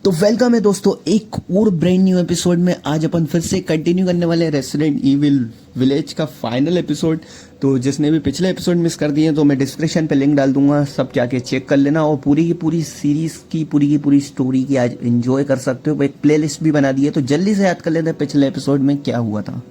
तो वेलकम है दोस्तों एक और ब्रांड न्यू एपिसोड में। आज अपन फिर से कंटिन्यू करने वाले हैं रेसिडेंट ईविल विलेज का फाइनल एपिसोड। तो जिसने भी पिछले एपिसोड मिस कर दिए तो मैं डिस्क्रिप्शन पे लिंक डाल दूंगा, सब जाके चेक कर लेना। और पूरी की पूरी सीरीज की पूरी स्टोरी की आज एंजॉय कर सकते हो। एक प्लेलिस्ट भी बना दी है, तो जल्दी से याद कर लेते हैं पिछले एपिसोड में क्या हुआ था।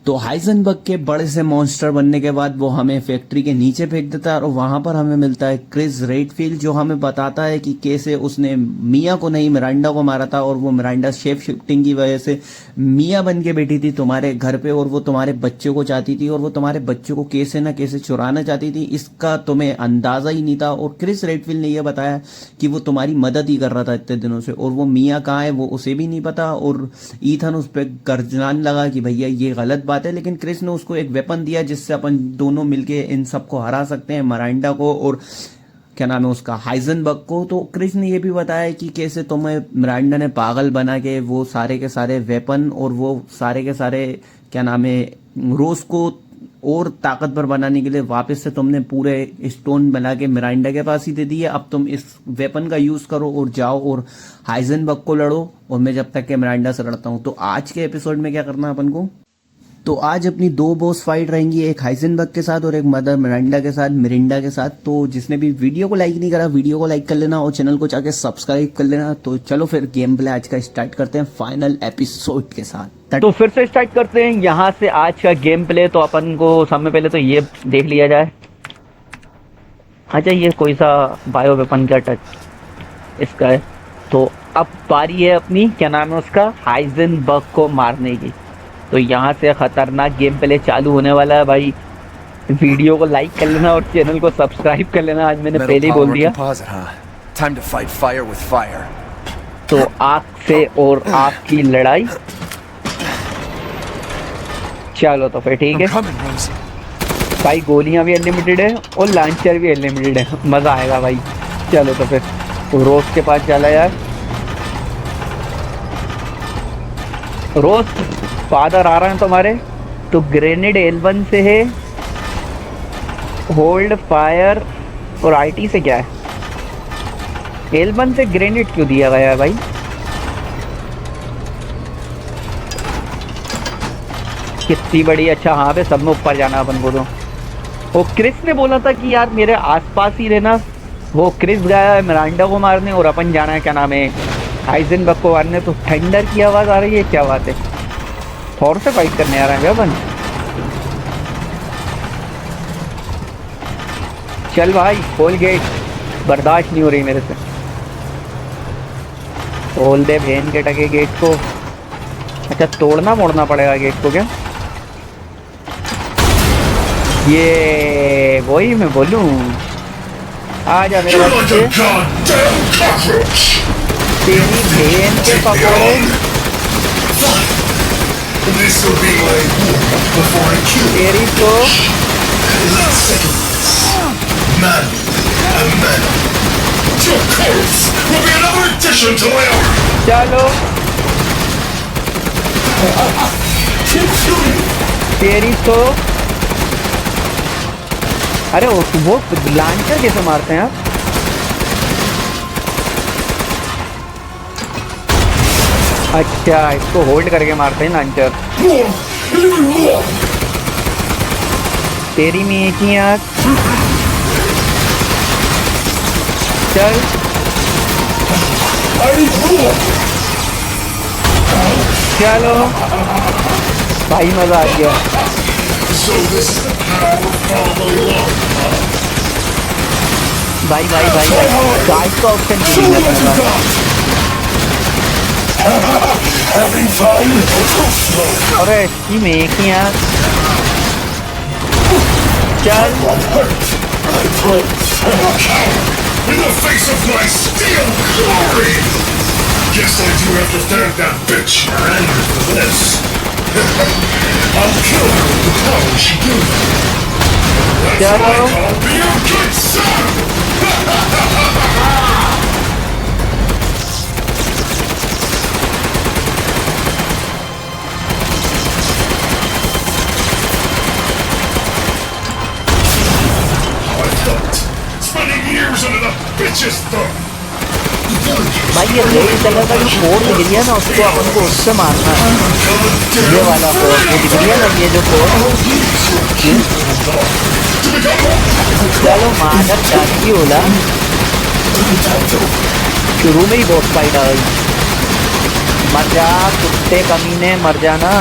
तो हाइजनबर्ग के बड़े से मॉन्स्टर बनने के बाद वो हमें फैक्ट्री के नीचे फेंक देता है और वहां पर हमें मिलता है क्रिस रेडफील्ड, जो हमें बताता है कि कैसे उसने मिया को नहीं मिरांडा को मारा था और वो मिरांडा शेप शिफ्टिंग की वजह से मिया बन के बैठी थी तुम्हारे घर पे और वो तुम्हारे बच्चों को चाहती थी और वो तुम्हारे बच्चों को कैसे ना कैसे चुराना चाहती थी, इसका तुम्हें अंदाजा ही नहीं था। और क्रिस रेडफील्ड ने यह बताया कि वो तुम्हारी मदद ही कर रहा था इतने दिनों से, और वो मिया कहाँ है वो उसे भी नहीं पता। और ईथन उस पर गर्जनाने लगा कि भैया ये गलत बात है, लेकिन क्रिस ने उसको एक वेपन दिया जिससे अपन दोनों मिलके इन सबको हरा सकते हैं, मिरांडा को और क्या नाम है उसका हाइजनबर्ग को। तो क्रिस ने ये भी बताया कि कैसे तुम्हें मिरांडा ने पागल बना के वो सारे के सारे वेपन और वो सारे के सारे क्या नाम है रोज को और ताकतवर बनाने के लिए वापस से तुमने पूरे स्टोन बना के मिरांडा के पास ही दे दिए। अब तुम इस वेपन का यूज करो और जाओ और हाइजनबर्ग को लड़ो, और मैं जब तक के मिरांडा से लड़ता हूँ। तो आज के एपिसोड में क्या करना है अपन को, तो आज अपनी दो बॉस फाइट रहेंगी, एक हाइजनबर्ग के साथ और एक मदर मिरांडा के साथ, मिरिंडा के साथ। तो जिसने भी वीडियो को लाइक नहीं करा वीडियो को लाइक कर लेना और चैनल को जाके सब्सक्राइब कर लेना। तो चलो फिर गेम प्ले आज का स्टार्ट करते हैं फाइनल एपिसोड के साथ। तो फिर से स्टार्ट करते हैं यहाँ से आज का गेम प्ले। तो अपन को सबसे पहले तो ये देख लिया जाए। अच्छा, ये कोई सा बायो वेपन का टच इसका है। तो अब बारी है अपनी क्या नाम है उसका हाइजनबर्ग को मारने की। तो यहाँ से खतरनाक गेम प्ले चालू होने वाला है भाई। वीडियो को लाइक कर लेना और चैनल को सब्सक्राइब कर लेना, आज मैंने पहले ही बोल दिया। तो आग से और आग की लड़ाई, चलो तो फिर ठीक है भाई। गोलियां भी अनलिमिटेड है और लॉन्चर भी अनलिमिटेड है, मजा आएगा भाई। चलो तो फिर रोज के पास चला यार। रोज फादर आ रहे हैं तुम्हारे। तो ग्रेनेड L1 से है, होल्ड फायर और IT से क्या है। L1 से ग्रेनेड क्यों दिया गया है भाई। कितनी बड़ी, अच्छा हाँ पे सब में ऊपर जाना अपन को। तो वो क्रिस ने बोला था कि यार मेरे आसपास ही रहना। वो क्रिस गया है मिरांडा को मारने और अपन जाना है क्या नाम है हाइजनबर्ग को मारने। तो थंडर की आवाज आ रही है, क्या बात है। थॉर से फाइट करने आ रहे हैं अपन। चल भाई खोल गेट, बर्दाश्त नहीं हो रही मेरे से। खोल दे भेन के टके गेट को। अच्छा तोड़ना मोड़ना पड़ेगा गेट को क्या। ये वही मैं बोलूं, आ जा मेरे बच्चे। तेरी भेन के पकौड़े तेरी तो चलो तेरी तो। अरे वो लॉन्चर कैसे मारते हैं आप। अच्छा इसको होल्ड करके मारते हैं लॉन्चर। तेरी मीचियाँ चल। चलो भाई मजा आ गया। भाई भाई भाई गाइड का ऑप्शन अरे इसकी मेकियाँ चल। In the face of my steel glory! Guess I do have to thank that bitch Miranda for this. I'll kill her with the power she gave me. That's what I call being a good son! भाई ये red colour का जो code दिख रही है ना उसको अपन को उससे मारना है। ये वाला कोड जो दिख रही है ना, ये जो कोड, चलो मादर जाती होला, शुरू में ही बॉस फाइट आ गई। मर जा कुत्ते कमीने, मर जाना।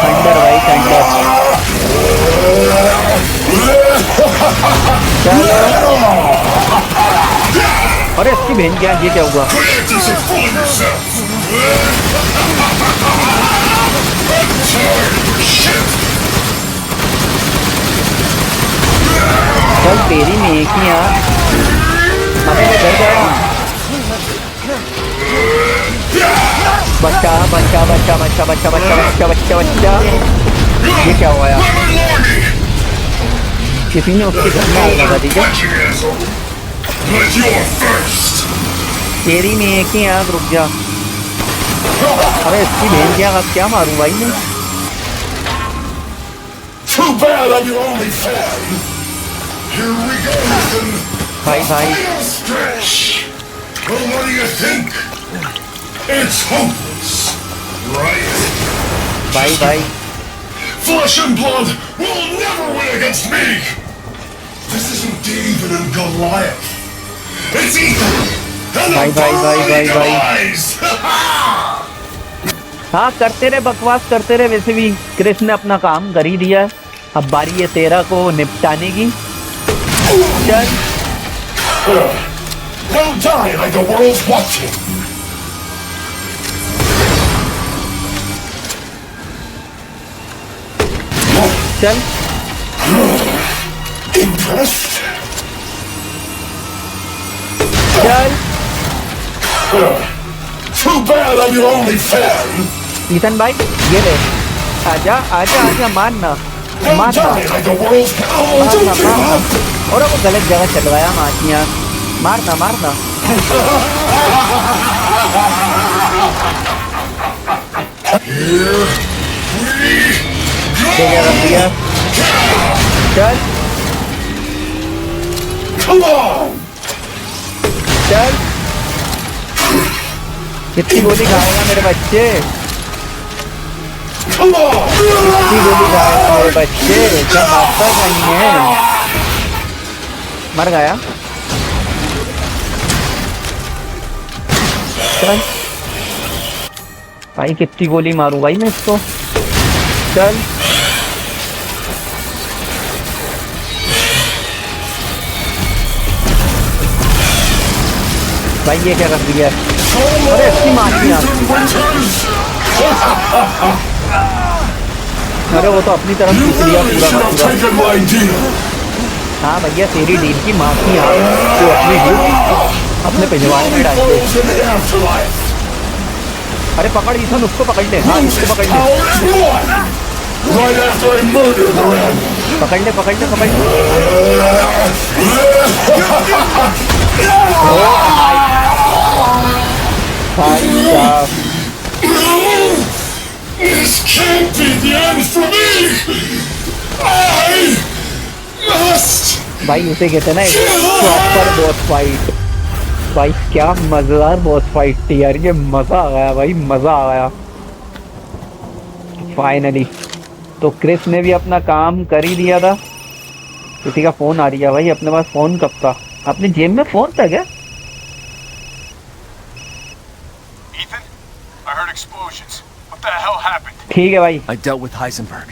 थंडर भाई थंडर, चलो। अरे इसकी बहन क्या, ये क्या हुआ? Creators are fooling yourselves! I'm tired of your shit! चल तेरी नेकियां, हमें तो डर गया। बच्चा बच्चा बच्चा बच्चा बच्चा बच्चा बच्चा बच्चा बच्चा, ये क्या हुआ यार? किसी ने उसकी घटना लगा दी क्या? Watching, asshole! But you're first! तेरी नेकियां, रुक जा। अरे इसकी बहन क्या, अब क्या मारूं भाई मैं? Too bad I'm your only fan! Here we go, Ethan! भाई भाई Final stretch! Well, what do you think? It's hopeless, right? भाई भाई Flesh and blood will never win against me! This isn't David and Goliath. It's Ethan! And Bye, the bye, bye, Burning bye, bye. Eyes! हाँ करते रहे, बकवास करते रहे। वैसे भी कृष्ण ने अपना काम कर ही दिया है, अब बारी है तेरा को निपटाने की। चल Now die like the world's watching! चल Impressed? चल। Too bad I'm your only fan! ईतन भाई ये ले, आजा आजा आजा, मारना Now मारना die like the world's... Oh, मारना don't do मारना। that! और वो गलत जगह चलवाया माचियाँ, मारना मारना। Here we क्या रख दिया? चल come on! चल, कितनी गोली खाएगा मेरे बच्चे, Come on! कितनी गोली खाएगा मेरे बच्चे? क्या मारता नहीं है? मर गया। चल भाई कितनी गोली मारूं भाई मैं इसको? चल भाई ये क्या कर दिया? अरे इसकी मारती है। अरे वो तो अपनी तरफ खींच लिया पूरा का Not पूरा। taking my deal! हाँ भैया तेरी डील की माफी है, तो अपनी डील अपने पिछवाड़े में डाल दे। Falls in the afterlife! अरे पकड़ ईथन, उसको पकड़ ले। हाँ उसको पकड़ ले, Power is one! Right after I murdered the ram! पकड़ ले पकड़ ले पकड़ ले। भाई साहब This can't be the end for me! I must! भाई उसे कहते हैं ना प्रॉपर बॉस फाइट। भाई क्या मजेदार बॉस फाइट थी यार, ये मजा आ गया भाई, मजा आ गया फाइनली। तो क्रिस ने भी अपना काम कर ही दिया था। किसी का फोन आ रही है भाई, अपने पास फोन कब था? अपनी जेब में फोन था क्या? Ethan, I heard explosions. What the hell happened? ठीक है भाई, I dealt with Heisenberg.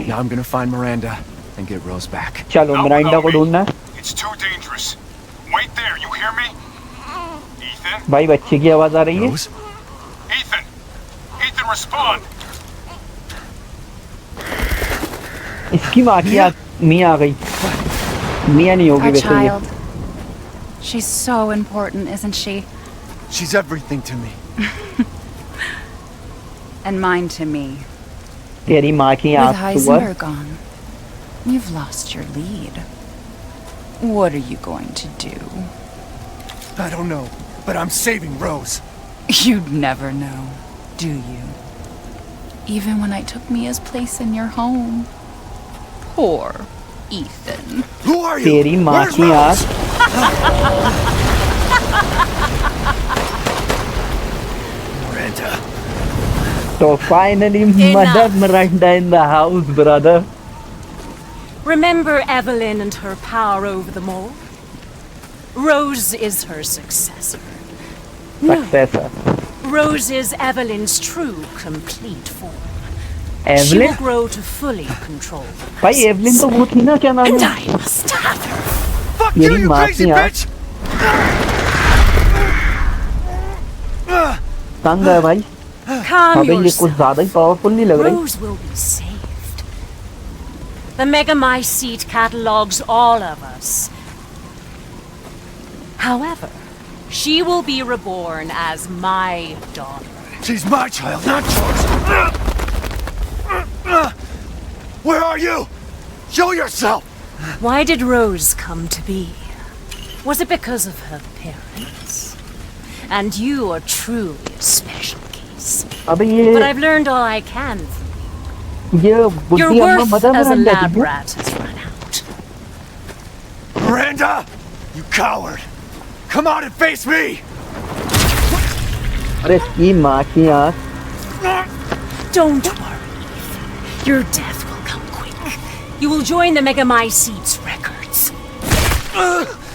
Now I'm gonna find Miranda and get Rose back. चलो मिरांडा को ढूंढना है। It's too dangerous. Wait there, you hear me? Ethan? भाई बच्चे की आवाज आ रही है। Rose? Ethan! Ethan, respond! इसकी माँ की मियाँ आ गई। मियाँ नहीं होगी Our वैसे ये। child. She's so important, isn't she? She's everything to me. And mine to me. तेरी माँ की With आँख हुआ। Heisenberg gone, you've lost your lead. What are you going to do? I don't know, but I'm saving Rose. You'd never know, do you? even when I took Mia's place in your home. Poor Ethan. Who are you? तेरी माँ Where's की Rose? आँख। Miranda. So finally, Mother Miranda in the house, brother. Remember Evelyn and her power over them all? Rose is her successor. No, Successor. Rose is Evelyn's true, complete form. She Evelyn? will grow to fully control the भाई Evelyn तो वो थी ना, क्या नाम And है? I must have her. Fuck Yeri you, you माँ crazy की आँख। bitch! तंग है भाई। Calm अबे ये कुछ yourself. ज्यादा ही पावरफुल नहीं लग रही। Rose will be saved. The Megamycete catalogs all of us. However, she will be reborn as my daughter. She's my child, not yours. Where are you? Show yourself! Why did Rose come to be? Was it because of her parents? And you are truly a special case. अबे But ये I've learned all I can from ये you. बुद्धि Your अम्मा worth mother as a Miranda lab थी क्या? rat has run out. Miranda! You coward! Come out and face me! अरे इसकी माँ की आँख। Don't worry, Ethan. Your death will come quick. You will join the Megamycete's records.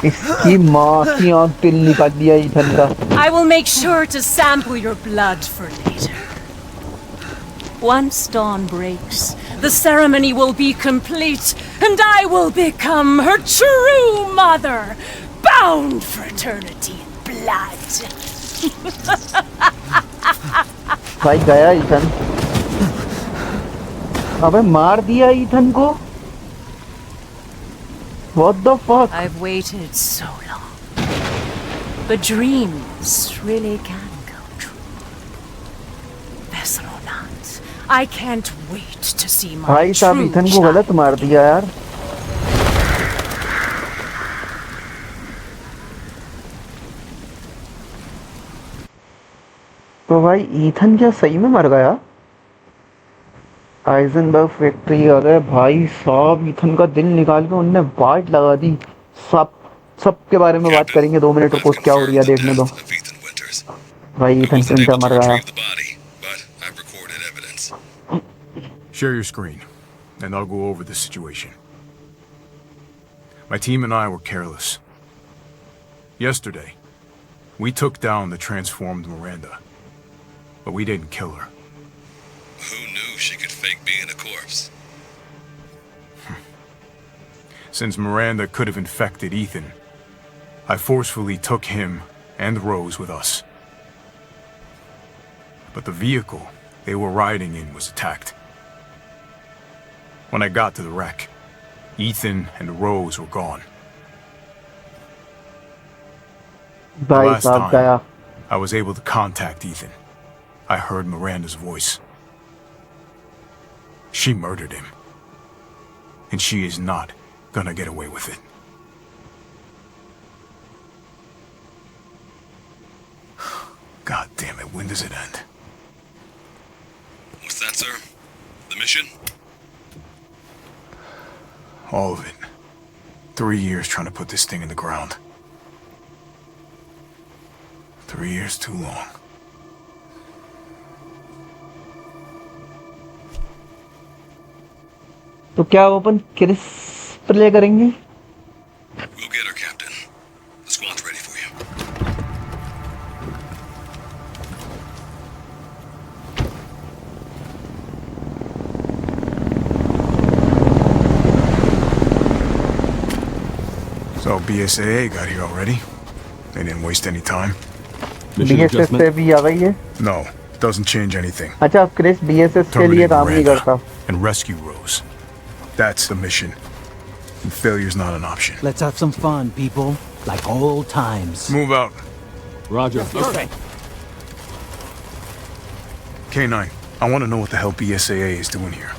इसकी माँ की आँख तिल निकाल दिया ईथन का। I will make sure to sample your blood for later. Once dawn breaks, the ceremony will be complete, and I will become her true mother, bound for eternity in blood. भाई गया Ethan. अबे मार दिया Ethan को। What the fuck? I've waited so long. But dreams really can come true. Vessel or not, I can't wait to see my भाई साहब true Ethan को child. गलत मार दिया यार। तो भाई ईथन क्या सही में मर गया? आइजनबर्ग फैक्ट्री आ गए भाई साहब, ईथन का दिल निकाल के उनने वाट लगा दी। सब के बारे में बात करेंगे, 2 मिनट रुको, क्या हो रहा है देखने दो। भाई ईथन क्यों मर गया? Share your screen, and I'll go over the situation. My team and I were careless. Yesterday, we took down the transformed Miranda, but we didn't kill her. Who knew she could fake being a corpse? Since Miranda could have infected Ethan, I forcefully took him and Rose with us. But the vehicle they were riding in was attacked. When I got to the wreck, Ethan and Rose were gone. भाई Last साहब time, गया। I was able to contact Ethan. I heard Miranda's voice. She murdered him. And she is not gonna get away with it. God damn it, when does it end? What's that, sir? The mission? All of it. 3 years trying to put this thing in the ground. 3 years too long. तो क्या open Chris play करेंगे? We'll get her, Captain. The squad's ready for you. So BSAA got here already. They didn't waste any time. BSS से भी आ गई है। No, doesn't change anything. अच्छा अब Chris BSS के लिए Terminate काम नहीं Miranda करता। and rescue Rose. That's the mission. And failure's not an option. Let's have some fun, people. Like old times. Move out. Roger. Okay. K9, I want to know what the hell BSAA is doing here.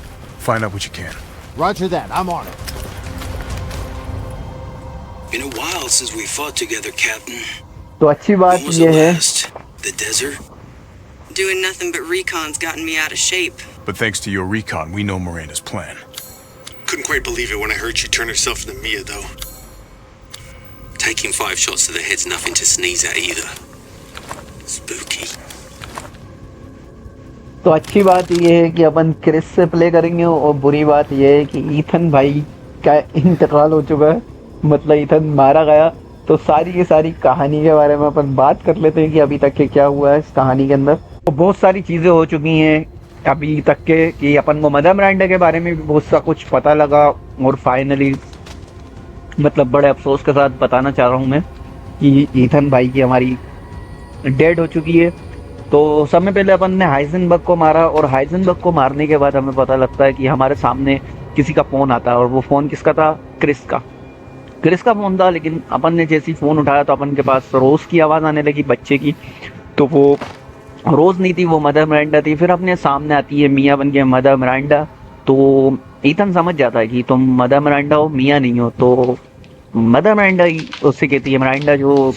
Find out what you can. Roger that. I'm on it. Been a while since we fought together, Captain. तो अच्छी बात When was ये the है last? The desert? Doing nothing but recon's gotten me out of shape. But thanks to your recon, we know Miranda's plan. Couldn't quite believe it when I heard she turned herself into Mia, though. Taking 5 shots to the head's nothing to sneeze at either. Spooky. तो अच्छी बात ये है कि अपन Chris से play करेंगे और बुरी बात ये है कि ईथन भाई का इंतकाल हो चुका है, मतलब ईथन मारा गया। तो सारी की सारी कहानी के बारे में अपन बात कर लेते हैं कि अभी तक के क्या हुआ है इस कहानी के अंदर। तो बहुत सारी चीज़ें हो चुकी हैं अभी तक के कि अपन को मदर मिरांडा के बारे में भी बहुत सा कुछ पता लगा और फाइनली मतलब बड़े अफसोस के साथ बताना चाह रहा हूँ मैं कि ईथन भाई की हमारी डेड हो चुकी है। तो सबसे पहले अपन ने हाइजेनबर्ग को मारा और हाइजेनबर्ग को मारने के बाद हमें पता लगता है कि हमारे सामने किसी का फ़ोन आता है और वो फ़ोन किसका था? क्रिस का फ़ोन था। लेकिन अपन ने जैसे ही फ़ोन उठाया तो अपन के पास रोज़ की आवाज़ आने लगी, बच्चे की। तो वो रोज़ नहीं थी, वो मदर मिरांडा थी। फिर अपने सामने आती है मिया बन के मदर मिरांडा। तो ईथन समझ जाता है कि तुम मदर मिरांडा हो, मिया नहीं हो। तो मदर मिरांडा उससे कहती है, मिरांडा जो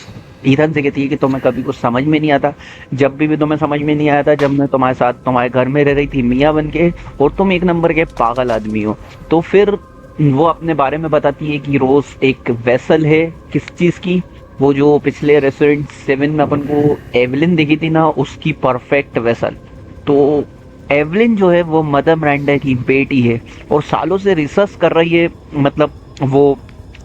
ईथन से कहती है कि तुम्हें कभी कुछ समझ में नहीं आता। जब भी तुम्हें समझ में नहीं आया था जब मैं तुम्हारे साथ तुम्हारे घर में रह रही थी मिया बन के, और तुम एक नंबर के पागल आदमी हो। तो फिर वो अपने बारे में बताती है कि रोज़ एक वेसल है, किस चीज़ की? वो जो पिछले रेसिडेंट 7 में अपन को एवलिन दिखी थी ना, उसकी परफेक्ट वेसल। तो एवलिन जो है वो मदर मिरांडा की बेटी है और सालों से रिसर्च कर रही है, मतलब वो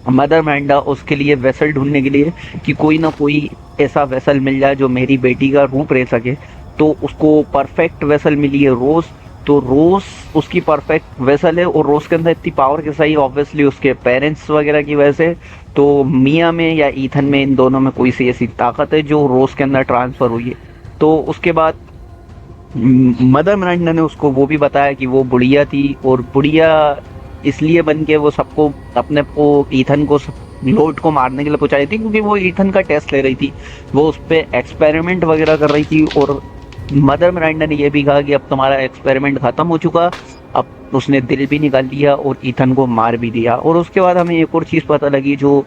मदर मिरांडा उसके लिए वेसल ढूंढने के लिए कि कोई ना कोई ऐसा वेसल मिल जाए जो मेरी बेटी का रूप ले सके। तो उसको परफेक्ट वेसल मिली है रोज़। तो रोज़ उसकी परफेक्ट वेसल है और रोज़ के अंदर इतनी पावर के सही ऑब्वियसली उसके पेरेंट्स वगैरह की वजह से। तो मिया में या ईथन में, इन दोनों में कोई सी ऐसी ताकत है जो रोज़ के अंदर ट्रांसफ़र हुई है। तो उसके बाद मदर मिरांडा ने उसको वो भी बताया कि वो बुढ़िया थी और बुढ़िया इसलिए बन के वो सबको अपने को ईथन को लोड को मारने के लिए पहुंचाई थी क्योंकि वो ईथन का टेस्ट ले रही थी, वो उस पर एक्सपेरिमेंट वगैरह कर रही थी। और मदर मिरांडा ने ये भी कहा कि अब तुम्हारा एक्सपेरिमेंट ख़त्म हो चुका, अब उसने दिल भी निकाल लिया और ईथन को मार भी दिया। और उसके बाद हमें एक और चीज़ पता लगी, जो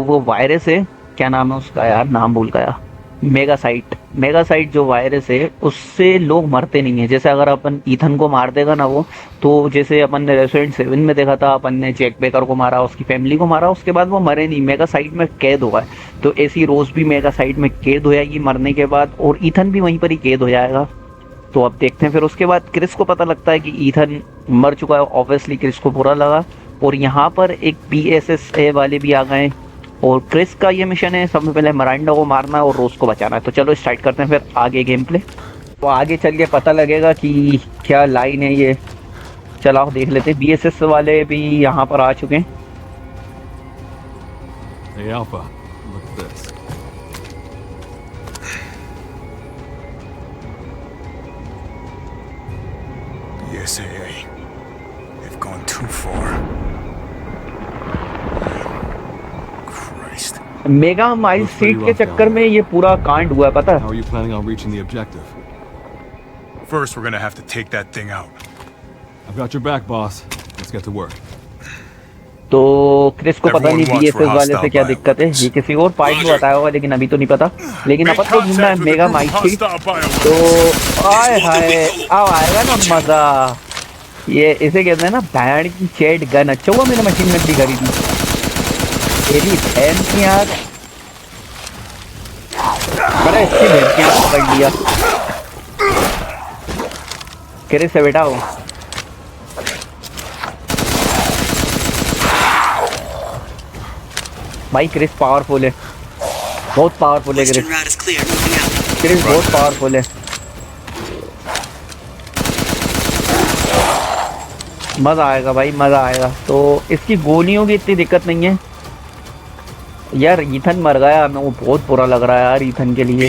वो वायरस है, क्या नाम है उसका यार, नाम भूल गया, मेगासाइट जो वायरस है उससे लोग मरते नहीं है। जैसे अगर अपन ईथन को मार देगा ना वो, तो जैसे अपन ने रेसिडेंट 7 में देखा था, अपन ने जैक बेकर को मारा, उसकी फैमिली को मारा, उसके बाद वो मरे नहीं, मेगासाइट में कैद हुआ है। तो ऐसी रोज़ भी मेगासाइट में कैद हो जाएगी मरने के बाद, और ईथन भी वहीं पर ही कैद हो जाएगा। तो अब देखते हैं। फिर उसके बाद क्रिस को पता लगता है कि ईथन मर चुका है। ऑब्वियसली क्रिस को बुरा लगा और यहाँ पर एक PSSA वाले भी आ गए और क्रिस का ये मिशन है सबसे पहले मिरांडा को मारना और रोज़ को बचाना है। तो चलो स्टार्ट करते हैं फिर आगे गेम प्ले। तो आगे चल के पता लगेगा कि क्या लाइन है ये, चलाओ देख लेते हैं। BSS वाले भी यहाँ पर आ चुके हैं। Hey Alpha, look at this. The SAA. They've gone too far. Christ. Mega mile seat के चक्कर में ये पूरा कांड हुआ है, पता है? How are you planning on reaching the objective? First, we're gonna have to take that thing out. I've got your back, boss. Let's get to work. तो क्रिस को पता नहीं BSS वाले से क्या दिक्कत है, ये किसी और पार्ट में बताया होगा लेकिन अभी तो नहीं पता। लेकिन अपन को ढूंढना है मेगा माइल सीट। तो आए हाय, अब आएगा ना मजा। ये इसे कहते हैं ना बैंड की चेड गन। अच्छा हुआ मैंने मशीन गन भी खरीदी थी, तेरी बहन की यार, बड़ा अच्छी बहन की यार पकड़ लिया। क्रिस से बेटा हो, भाई क्रिस पावरफुल है, बहुत पावरफुल है क्रिस बहुत पावरफुल है। मज़ा आएगा भाई, मज़ा आएगा। तो इसकी गोलियों की इतनी दिक्कत नहीं है यार। ईथन मर गया, मैं वो बहुत बुरा लग रहा है यार ईथन के लिए।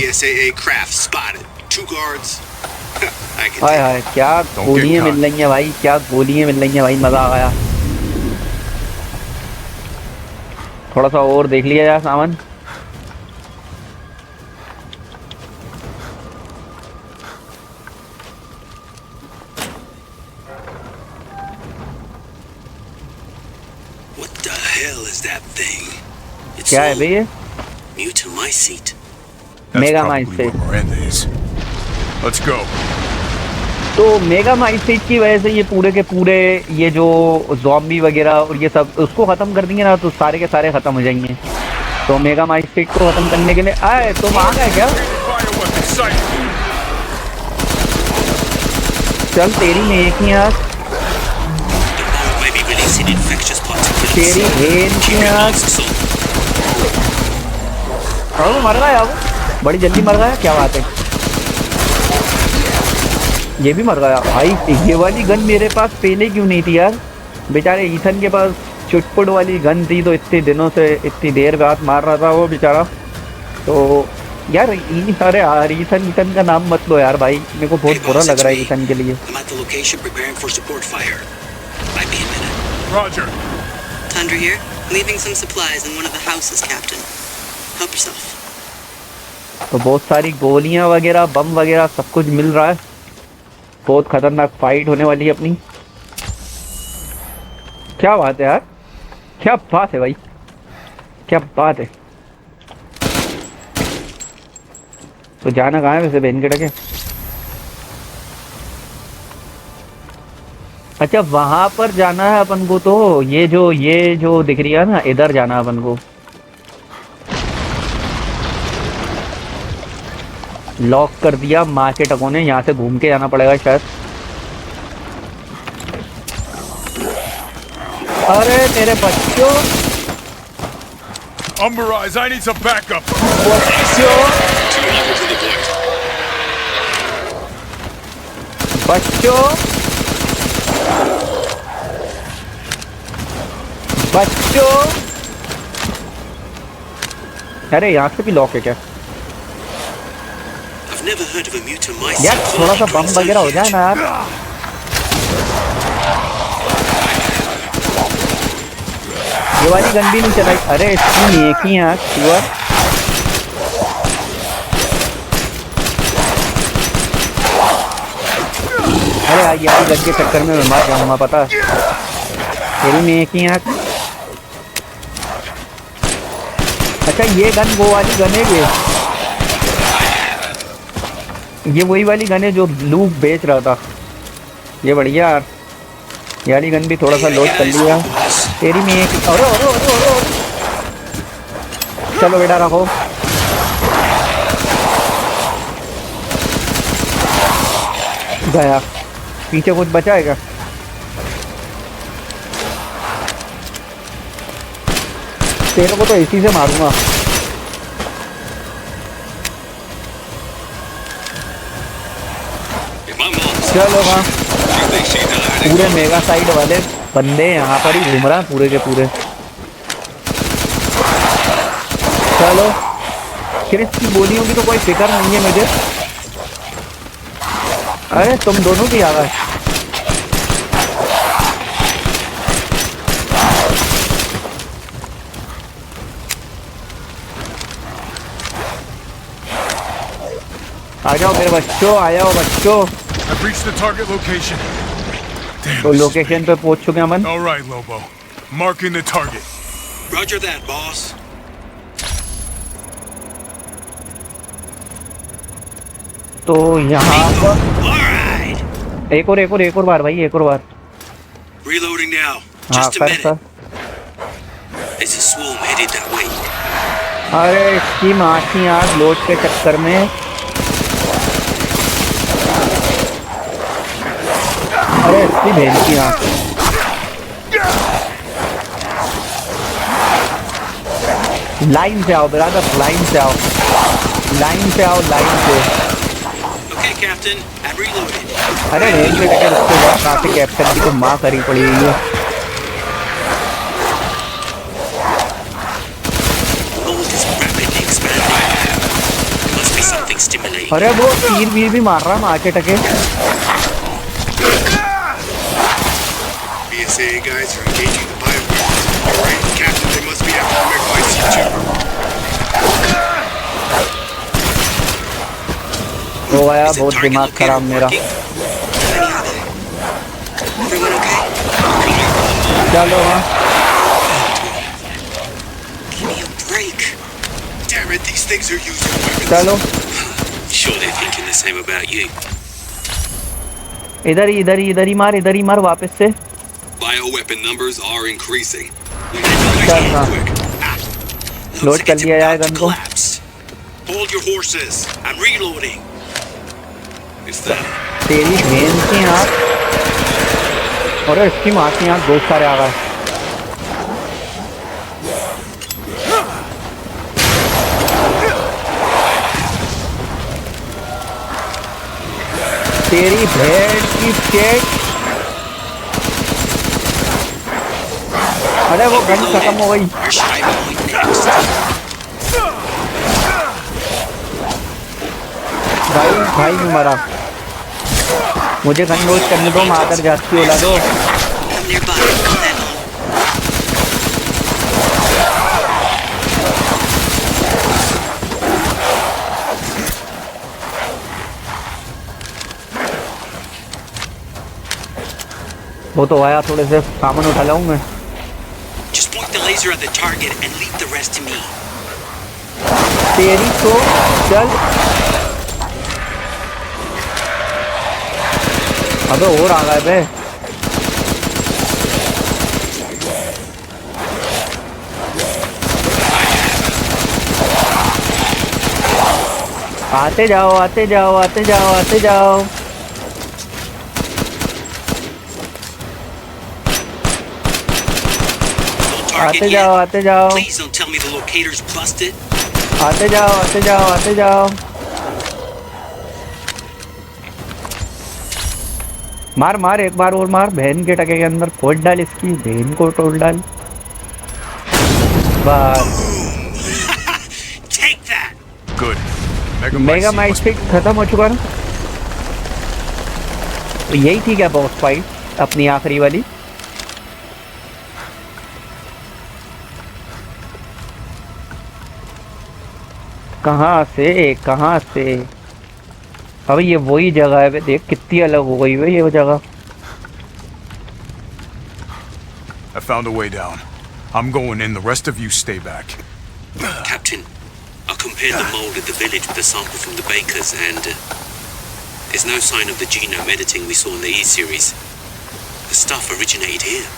हाय हाय, क्या गोलियां मिल रही हैं भाई, क्या गोलियां मिल रही हैं भाई, मज़ा आ गया। थोड़ा सा और देख लिया यार सामान। What the hell is that thing? It's क्या है भाई ये? Mutamycete. That's Mega probably Mind what Miranda is. Let's go. तो मेगा माइस्टेज की वजह से ये पूरे के पूरे ये जो ज़ॉम्बी वगैरह और ये सब उसको ख़त्म कर देंगे ना, तो सारे के सारे ख़त्म हो जाएंगे। तो मेगा माइस्टेज को ख़त्म करने के लिए आए तुम आ गए क्या? चल तेरी नेक ही यार, तेरी हेन की यार। और मर गया यार, वो बड़ी जल्दी मर गया, क्या बात है। ये भी मर गया भाई। ये वाली गन मेरे पास पहले क्यों नहीं थी यार? बेचारे ईथन के पास चुटपुट वाली गन थी, तो इतने दिनों से इतनी देर बाद मार रहा था वो बेचारा। तो यार अरे यार ईथन का नाम मत लो यार भाई, मेरे को बहुत बुरा लग रहा है ईथन के लिए। Roger. Tundra here, leaving some supplies in one of the houses, Captain. Help yourself. तो बहुत सारी गोलियां वगैरह बम वगैरह सब कुछ मिल रहा है। बहुत खतरनाक फाइट होने वाली है अपनी। क्या बात है यार, क्या बात है भाई, क्या बात है। तो जाना कहाँ है वैसे बहन के टके? अच्छा वहां पर जाना है अपन को। तो ये जो दिख रही है ना, इधर जाना है अपन को। लॉक कर दिया माँ के टकों ने, यहाँ से घूम के जाना पड़ेगा शायद। अरे मेरे बच्चों, Umber Eyes, I need some backup. बच्चों, बच्चों, बच्चों। अरे यहाँ से भी लॉक है क्या यार? थोड़ा सा बम वगैरह हो जाए ना यार। ये वाली गन भी नहीं चलाई। अरे इसकी एक ही यार हुआ। अरे यार गन के चक्कर में मैं मार जाऊंगा पता। तेरी में एक ही आँख। अच्छा ये गन वो वाली गन है, ये वही वाली गन है जो लूक बेच रहा था। ये बढ़िया यार, ये वाली गन भी थोड़ा सा लोड कर लिया। तेरी में एक चलो बेटा रखो। गया, पीछे कुछ बचा है क्या? तेरे को तो इसी से मारूंगा। चलो हाँ, पूरे मेगा साइड वाले बंदे यहाँ पर ही घूम रहा है पूरे के पूरे। चलो क्रिस की गोलियों की तो कोई फिक्र नहीं है मुझे। अरे तुम दोनों भी आ गए। आ जाओ मेरे बच्चों, आ जाओ बच्चों। I've reached the target location. Damn, तो लोकेशन पे पहुंच चुके अमन। All right, Lobo. Marking the target. Roger that, boss. तो यहाँ पर एक और बार भाई, एक और बार। Reloading now. हाँ Just a कर sir. minute. There's a swarm headed that way. अरे इसकी माँ की आँख लोड के चक्कर में। अरे इसकी बहन की आँख। लाइन से आओ ब्रदर, लाइन से आओ, लाइन से आओ, लाइन से। Okay, Captain. I'm reloading. अरे रेलवे टिकट उसके बाद कहाँ से कैप्टन की तो माँ करी पड़ी हुई है। अरे वो तीर वीर भी मार रहा माँ के टके। BSA guys are engaging the bioweapons. You're right, Captain. They must be after the McVice too. हो गया बहुत दिमाग खराब मेरा। चलो हाँ। Damn it, these things are using weapons. चलो। Sure they're thinking the same about you. इधर ही मार वापस से। Bioweapon numbers are increasing. We need to make चल it हाँ quick. Looks लोड like कर it's लिया जाए about गन to को। collapse. Hold your horses. I'm reloading. It's them. तेरी बहन की आँख, अरे इसकी माँ की आँख बहुत सारे आ गए। तेरी भेड़ की चेट। अरे वो गन खत्म हो गई। Where should I point next? भाई नहीं मरा, मुझे गन लोड करने दो, मादर जाती होला दो। I'm nearby. Put that on. वो तो आया, थोड़े से सामान उठा लाऊं मैं। Just point the laser at the target and leave the rest to me. तेरी तो चल। अबे और आ गए बे। आते जाओ आते जाओ आते जाओ आते जाओ। Target आते yet? जाओ आते जाओ Please don't tell me the locator's busted. आते जाओ आते जाओ आते जाओ। मार मार एक बार और मार, बहन के टके के अंदर खोद डाल, इसकी बहन को तोड़ डाल। बस Take that. Good. मेगा माइट फिक खत्म हो चुका ना। तो यही थी क्या बॉस फाइट अपनी आखिरी वाली? कहाँ से? अबे ये वही जगह है बे, देख कितनी अलग हो गई है ये वो जगह। I found a way down. I'm going in. The rest of you stay back. Captain, I compared the mold at the village with a sample from the bakers, and there's no sign of the genome editing we saw in the E-series. The stuff originated here.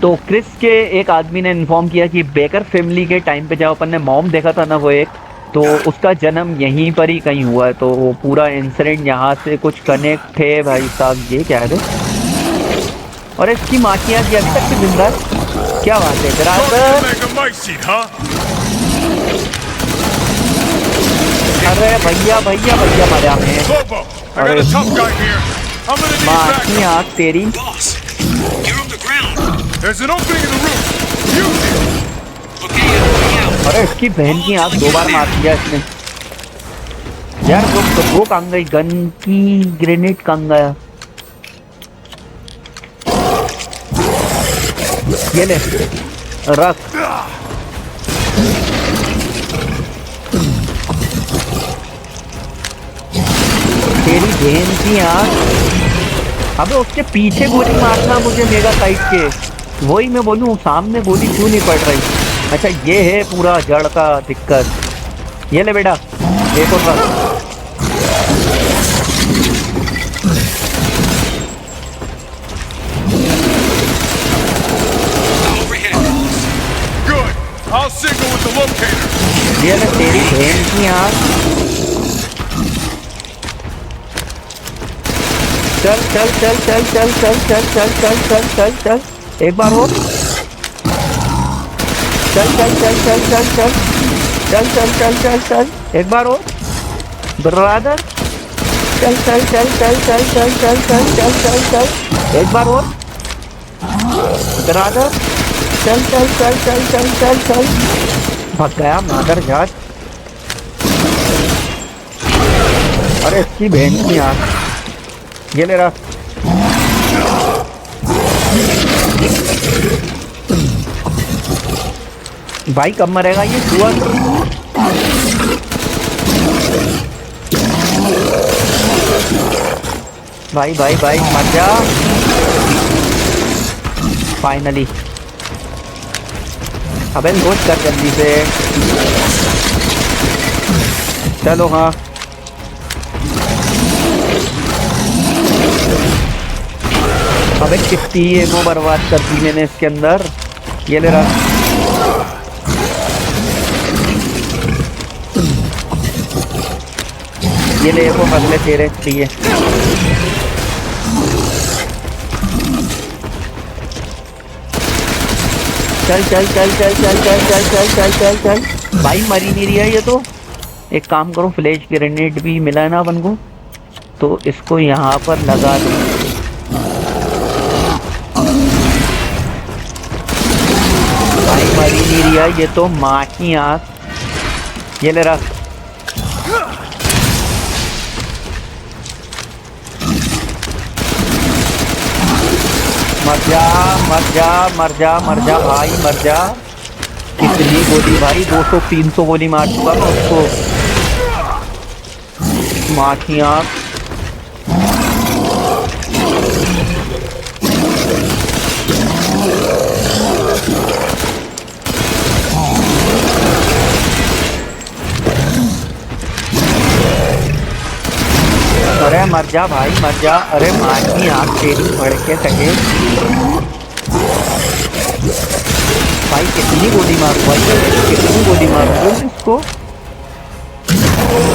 तो Chris के एक आदमी ने inform किया कि baker family के time पे जब अपन ने मॉम देखा था ना वो एक, तो उसका जन्म यहीं पर ही कहीं हुआ है। तो वो पूरा इंसिडेंट यहाँ से कुछ कनेक्ट थे भाई साहब। ये क्या है? और इसकी माचियाँ की अभी तक जिंदा है? क्या बात है बराबर। अरे भैया भैया भैया मजा में। अरे माचियाँ तेरी। Boss, you're on the ground. There's an opening in the roof. Use it. Okay, you're moving out. अरे इसकी बहन की आँख 2 बार मार दिया इसने। यार वो कहाँ गई? गन की ग्रेनेड कहाँ गया? ये ले रख। तेरी बहन की आँख। अबे उसके पीछे गोली मारना मुझे मेगा साइड के। वही मैं बोलूँ, सामने गोली क्यों नहीं पड़ रही? अच्छा ये है पूरा जड़ का दिक्कत। ये ले बेटा, देखो रख। Good. I'll signal with the locator. ये ले तेरी बहन की आँख। चल चल चल चल चल चल चल चल चल चल चल चल एक बार और। चल चल चल चल चल चल चल चल चल चल चल एक बार और ब्रदर। चल चल चल चल चल चल चल चल चल चल चल एक बार और ब्रदर। चल चल चल चल चल चल चल। भाग गया मादर जात। अरे इसकी बहन की आँख। ये ले रहा। भाई कब मरेगा ये जुआ? भाई भाई भाई मर जा फाइनली। अबे लोड कर जल्दी से। चलो हाँ अबे कितनी एमो बर्बाद कर दी मैंने इसके अंदर। ये ले रहा, ये ले वो अगले तेरे लिए। चल चल चल चल चल चल चल चल चल चल चल भाई, मरी नहीं रही है ये तो। एक काम करो, फ्लैश ग्रेनेड भी मिला है ना अपन को, तो इसको यहाँ पर लगा दो। भाई मरी नहीं रही है ये तो, माँ की आँख। ये ले रख। मर जा मर जा मर जा मर जा भाई, मर जा। कितनी गोली भाई, 200-300 गोली मार चुका मैं उसको। माँ की आँख। अरे मर जा भाई मर जा। अरे माँ की आँख तेरी पड़ के सके भाई। कितनी गोली मारू भाई, कितनी गोली मारू इसको।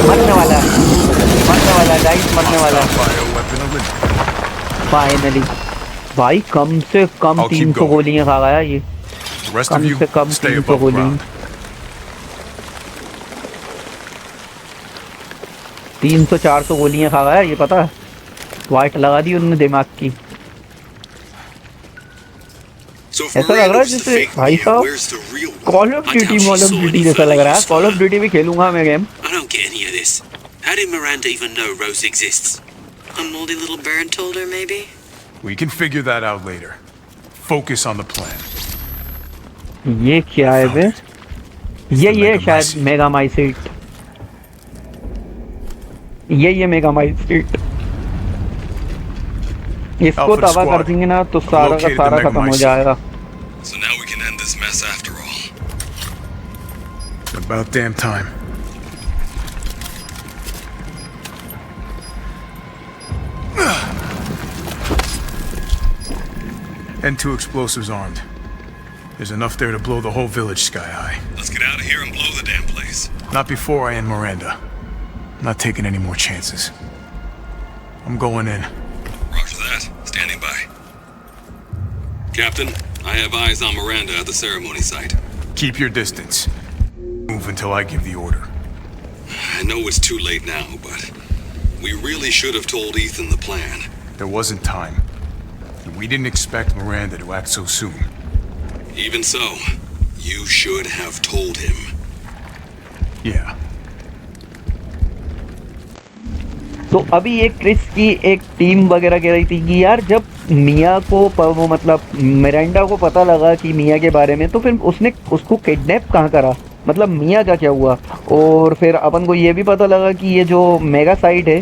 मरने वाला गाइस, मरने वाला फाइनली। भाई कम से कम 300 गोलियां खा गया ये, कम से कम 300 गोली। 300-400 गोलियां खा गया ये, पता है। वाइट लगा दी उन्होंने दिमाग की। ऐसा लग रहा है जैसे भाई साहब कॉल ऑफ ड्यूटी जैसा लग रहा है। कॉल ऑफ ड्यूटी भी खेलूंगा मैं game. I don't get any of this. How did Miranda even know Rose exists? A moldy little bird told her, maybe? We can figure that out later. Focus on the plan. ये क्या है बे? ये शायद मेगामाइसीट। ये मेगामाइसीट। इसको तबाह कर देंगे ना तो सारा का सारा खत्म हो जाएगा। So now we can end this mess after all. About damn time. And 2 explosives armed. There's enough there to blow the whole village sky high. Let's get out of here and blow the damn place. Not before I end Miranda. I'm not taking any more chances. I'm going in. Roger that. Standing by. Captain, I have eyes on Miranda at the ceremony site. Keep your distance. Move until I give the order. I know it's too late now, but we really should have told Ethan the plan. There wasn't time. And we didn't expect Miranda to act so soon. Even so, you should have told him. Yeah. तो अभी एक Chris की एक team वगैरह कह रही थी कि यार जब मिया को वो मतलब मिरांडा को पता लगा कि मिया के बारे में, तो फिर उसने उसको किडनैप कहाँ करा, मतलब मिया का क्या हुआ। और फिर अपन को ये भी पता लगा कि ये जो मेगा साइट है,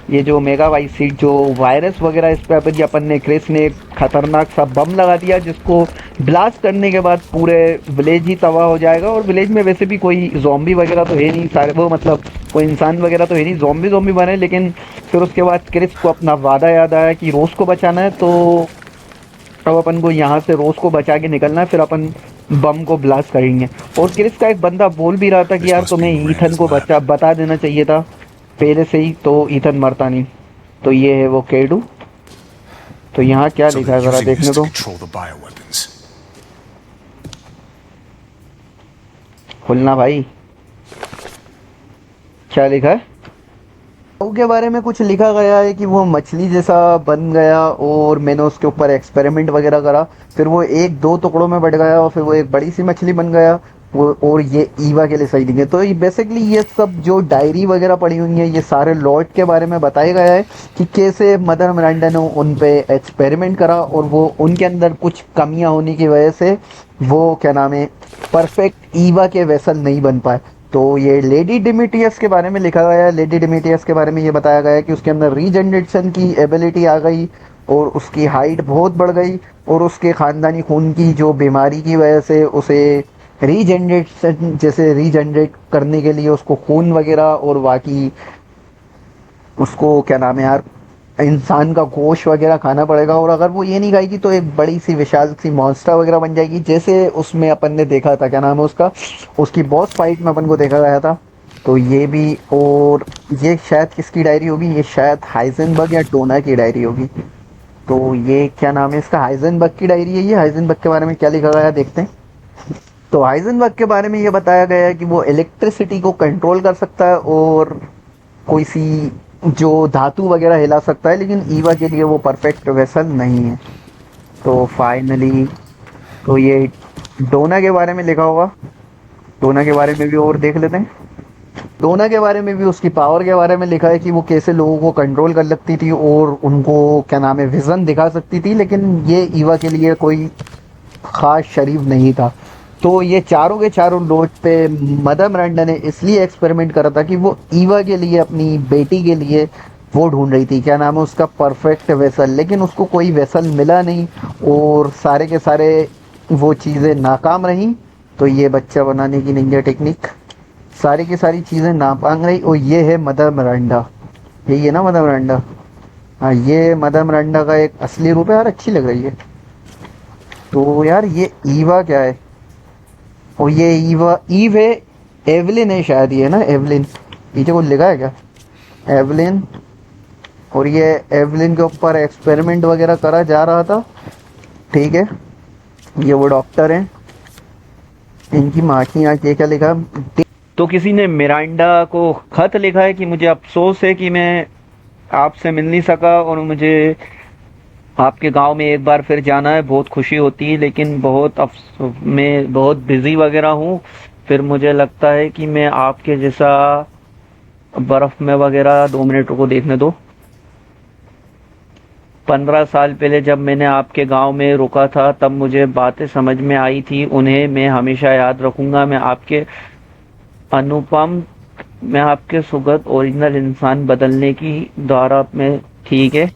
ये जो मेगा वाइस सीट जो वायरस वगैरह इस पे अपन ने क्रिस ने खतरनाक सा बम लगा दिया, जिसको ब्लास्ट करने के बाद पूरे विलेज ही तबाह हो जाएगा। और विलेज में वैसे भी कोई ज़ॉम्बी वगैरह तो है नहीं, सारे वो मतलब कोई इंसान वगैरह तो है नहीं, ज़ॉम्बी बने। लेकिन फिर उसके बाद क्रिस को अपना वादा याद आया कि रोज़ को बचाना है, तो अब अपन को यहाँ से रोज़ को बचा के निकलना है, फिर अपन बम को ब्लास्ट करेंगे। और क्रिस का एक बंदा बोल भी रहा था कि यार तुम्हें ईथन को बता देना चाहिए था पहले से ही, तो ईथन मरता नहीं। तो ये है वो केडू। तो यहाँ क्या लिखा है जरा देखने दो। खुलना भाई, क्या लिखा है के बारे में? कुछ लिखा गया है कि वो मछली जैसा बन गया और मैंने उसके ऊपर एक्सपेरिमेंट वगैरह करा, फिर वो 1-2 टुकड़ों में बढ़ गया और फिर वो एक बड़ी सी मछली बन गया वो, और ये ईवा के लिए सही नहीं है। तो ये बेसिकली ये सब जो डायरी वगैरह पड़ी हुई है, ये सारे लॉर्ड के बारे में बताया गया है कि कैसे मदर मिरांडा ने उन पे एक्सपेरिमेंट करा और वो उनके अंदर कुछ कमियां होने की वजह से वो क्या नाम है परफेक्ट ईवा के वेसल नहीं बन पाए। तो ये लेडी डिमिटियस के बारे में लिखा गया है। लेडी डिमिटियस के बारे में ये बताया गया है कि उसके अंदर रीजनरेशन की एबिलिटी आ गई और उसकी हाइट बहुत बढ़ गई, और उसके ख़ानदानी खून की जो बीमारी की वजह से उसे रीजनरेट करने के लिए उसको खून वगैरह और बाकी उसको क्या नाम है यार इंसान का गोश्त वगैरह खाना पड़ेगा, और अगर वो ये नहीं खाएगी तो एक बड़ी सी विशाल सी मॉन्स्टर वगैरह बन जाएगी, जैसे उसमें अपन ने देखा था, क्या नाम है उसका, उसकी बॉस फाइट में अपन को देखा गया था। तो ये भी, और ये शायद किसकी डायरी होगी, ये शायद हाइजेनबर्ग या डोना की डायरी होगी। तो ये क्या नाम है इसका, हाइजेनबर्ग की डायरी है ये। हाइजेनबर्ग के बारे में क्या लिखा गया है देखते हैं। तो हाइजेनबर्ग के बारे में ये बताया गया है कि वो इलेक्ट्रिसिटी को कंट्रोल कर सकता है और कोई सी जो धातु वगैरह हिला सकता है, लेकिन ईवा के लिए वो परफेक्ट वेसल नहीं है। तो फाइनली तो ये डोना के बारे में लिखा होगा, डोना के बारे में भी और देख लेते हैं। डोना के बारे में भी उसकी पावर के बारे में लिखा है कि वो कैसे लोगों को कंट्रोल कर सकती थी और उनको क्या नाम है विजन दिखा सकती थी, लेकिन ये ईवा के लिए कोई खास शरीफ नहीं था। तो ये चारों के चारों लोड पे मदर मिरांडा ने इसलिए एक्सपेरिमेंट करा था कि वो ईवा के लिए, अपनी बेटी के लिए वो ढूंढ रही थी, क्या नाम है उसका, परफेक्ट वेसल। लेकिन उसको कोई वेसल मिला नहीं और सारे के सारे वो चीज़ें नाकाम रहीं। तो ये बच्चा बनाने की निंजा टेक्निक, सारी की सारी चीज़ें नाकाम रही। और ये है मदर मिरांडा, यही है ना मदर मिरांडा? हाँ, ये मदर मिरांडा का एक असली रूप है यार, अच्छी लग रही है। तो यार ये ईवा क्या है, और ये ईव है, एवलिन है शायद, ये ना एवलिन, पीछे कुछ लिखा है क्या, एवलिन। और ये एवलिन के ऊपर एक्सपेरिमेंट वगैरह करा जा रहा था, ठीक है। ये वो डॉक्टर हैं, इनकी माँ की यहाँ क्या लिखा। तो किसी ने मिरांडा को खत लिखा है कि मुझे अफसोस है कि मैं आपसे मिल नहीं सका और मुझे आपके गांव में एक बार फिर जाना है, बहुत खुशी होती है, लेकिन मैं बहुत बिजी वगैरह हूँ। फिर मुझे लगता है कि मैं आपके जैसा बर्फ में वगैरह 2 मिनट को देखने दो। 15 साल पहले जब मैंने आपके गांव में रुका था तब मुझे बातें समझ में आई थी, उन्हें मैं हमेशा याद रखूंगा। मैं आपके सुगत ओरिजिनल इंसान बदलने की द्वारा में, ठीक है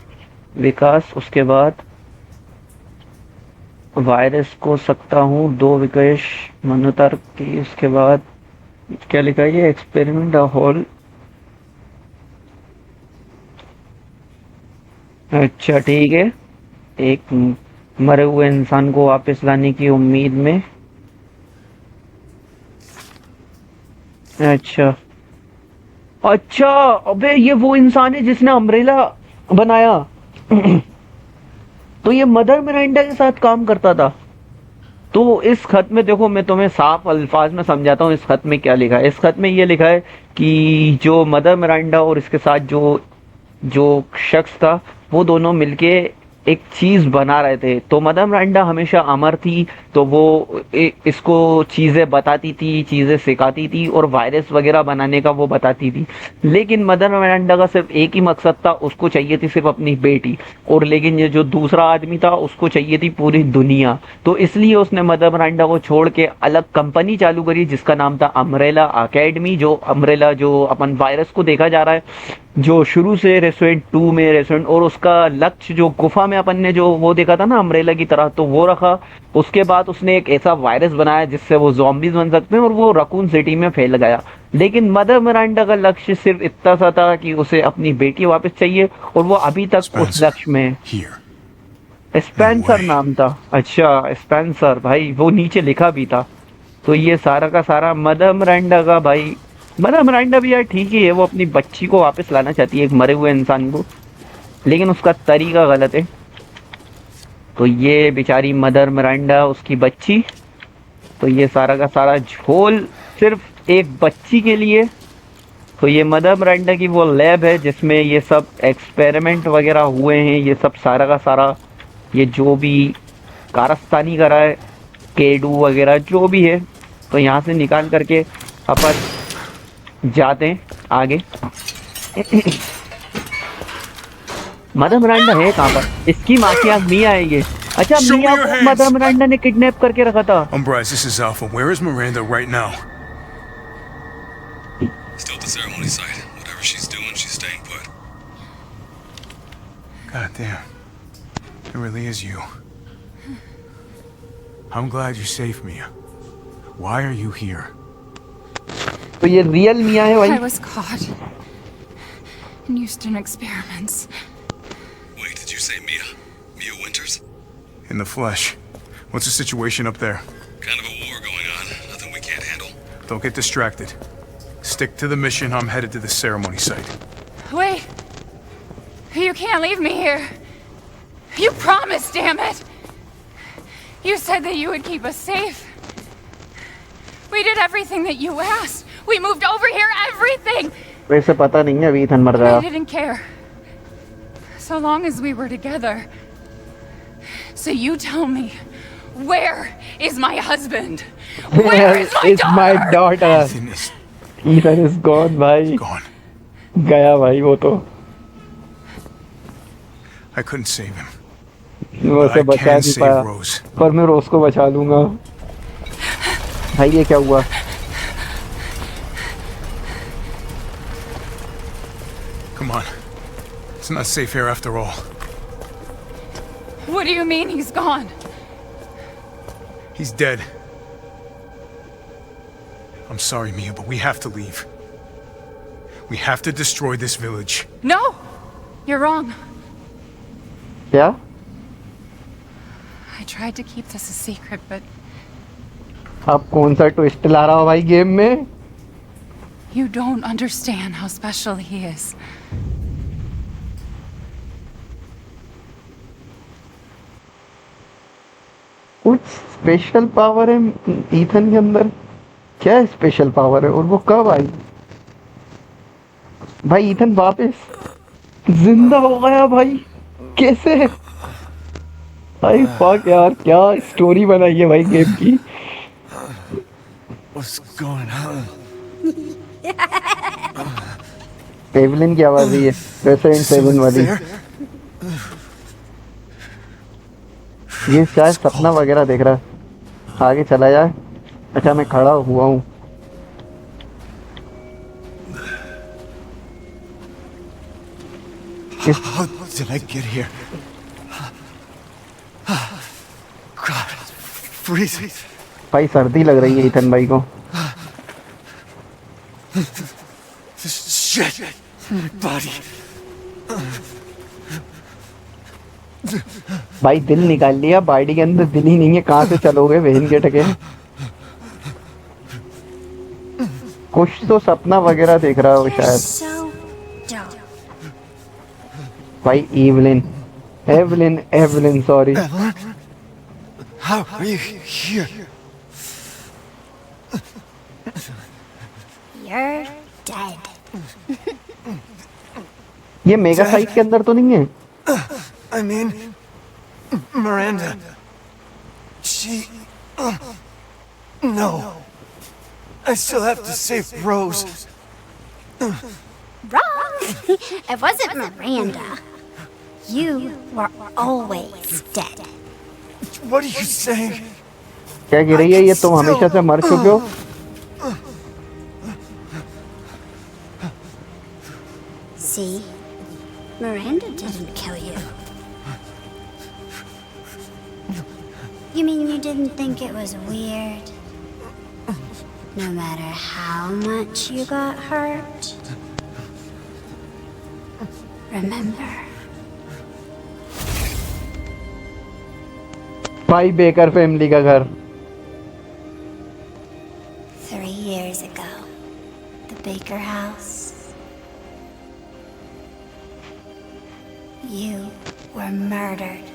विकास। उसके बाद वायरस को सकता हूँ 2 विकेश मनोतर की। उसके बाद क्या लिखा है, ये एक्सपेरिमेंट हॉल। अच्छा ठीक है, एक मरे हुए इंसान को वापस लाने की उम्मीद में। अच्छा अच्छा, अबे ये वो इंसान है जिसने अम्ब्रेला बनाया। तो ये मदर मिरांडा के साथ काम करता था। तो इस खत में देखो, मैं तुम्हें साफ अल्फाज में समझाता हूँ इस खत में क्या लिखा है। इस खत में ये लिखा है कि जो मदर मिरांडा और इसके साथ जो शख्स था, वो दोनों मिलके एक चीज बना रहे थे। तो मदर मिरांडा हमेशा अमर थी, तो वो इसको चीजें बताती थी, चीजें सिखाती थी और वायरस वगैरह बनाने का वो बताती थी। लेकिन मदर मिरांडा का सिर्फ एक ही मकसद था, उसको चाहिए थी सिर्फ अपनी बेटी, और लेकिन ये जो दूसरा आदमी था उसको चाहिए थी पूरी दुनिया। तो इसलिए उसने मदर मिरांडा को छोड़ के अलग कंपनी चालू करी जिसका नाम था अम्ब्रेला अकेडमी। जो अम्ब्रेला, जो अपन वायरस को देखा जा रहा है, जो शुरू से रेस्टोरेंट 2 में रेस्टोरेंट, और उसका लक्ष्य जो गुफा में अपन ने जो वो देखा था ना अम्ब्रेला की तरह, तो वो रखा। उसके बाद उसने एक ऐसा वायरस बनाया जिससे वो ज़ॉम्बीज बन सकते हैं और वो रकून सिटी में फैल गया। लेकिन मदर मिरांडा का लक्ष्य सिर्फ इतना सा था कि उसे अपनी बेटी वापस चाहिए, और वो अभी तक उस लक्ष्य में। स्पेंसर नाम था। अच्छा स्पेंसर, भाई वो नीचे लिखा भी था। तो ये सारा का सारा मदर मिरांडा का, भाई मदर मिरांडा भी यार ठीक ही है, वो अपनी बच्ची को वापस लाना चाहती है, एक मरे हुए इंसान को, लेकिन उसका तरीका गलत है। तो ये बेचारी मदर मिरांडा, उसकी बच्ची, तो ये सारा का सारा झोल सिर्फ एक बच्ची के लिए। तो ये मदर मिरांडा की वो लैब है जिसमें ये सब एक्सपेरिमेंट वगैरह हुए हैं, ये सब सारा का सारा, ये जो भी कारस्तानी करा है, केडू वगैरह जो भी है, तो यहाँ से निकाल करके अपन जाते हैं आगे। मदर मिरांडा है कहाँ पर? इसकी माँ की आँख मिया है ये। अच्छा, मिया को मदर मिरांडा ने किडनैप करके रखा था। Umbrise, this is Alpha. Where is Miranda right now? Still at the ceremony site. Whatever she's doing, she's staying put. God damn. It really is you. I'm glad you're safe, Mia. Why are you here? तो ये real मिया है भाई। I was caught and used in experiments. say Mia? Mia Winters? In the flesh. What's the situation up there? Kind of a war going on. Nothing we can't handle. Don't get distracted. Stick to the mission. I'm headed to the ceremony site. Wait! You can't leave me here. You promised, damn it! You said that you would keep us safe. We did everything that you asked. We moved over here, everything! वैसे पता नहीं है अभी Ethan मर I गया. didn't care. So long as we were together. So you tell me, where is my husband? Where is my daughter? Ethan is gone भाई. गया भाई वो तो. I couldn't save him. वो उसे बचा नहीं पाया. पर मैं रोज को बचा लूंगा. भाई ये क्या हुआ? Come on. It's not safe here after all. What do you mean he's gone? He's dead. I'm sorry, Mia, but we have to leave. We have to destroy this village. No! You're wrong. क्या? I tried to keep this a secret, but आप कौन सा twist ला रहा हो भाई game में? you don't understand how special he is. कुछ special power है ईथन के अंदर. क्या स्पेशल पावर है और वो कब आई? भाई ईथन वापस जिंदा हो गया भाई. कैसे? भाई फक यार, क्या स्टोरी बनाई है भाई गेम की. What's going on? एवलिन की आवाज है ये. रेसिडेंट 7 वाली. ये शायद सपना वगैरह देख रहा है. आगे चला जाए. अच्छा मैं खड़ा हुआ हूँ. How did I get here? God, it's freezing. भाई सर्दी लग रही है ईथन भाई को. This shit in my body. भाई दिल निकाल लिया. बॉडी के अंदर दिल ही नहीं है. कहाँ से चलोगे बहन के टके? कुछ तो सपना वगैरह देख रहा हो शायद. भाई Evelyn sorry. How are you here? You're dead. ये मेगा साइट के अंदर तो नहीं है? I mean, Miranda. She... no. I still have to save Rose. Wrong. It wasn't Miranda. You were always dead. What are you saying? क्या कह रही है ये? तुम हमेशा से मर चुके हो. See? Miranda didn't kill you. You mean you didn't think it was weird? No matter how much you got hurt? Remember. भाई बेकर फैमिली का घर. 3 years ago, the Baker house. You were murdered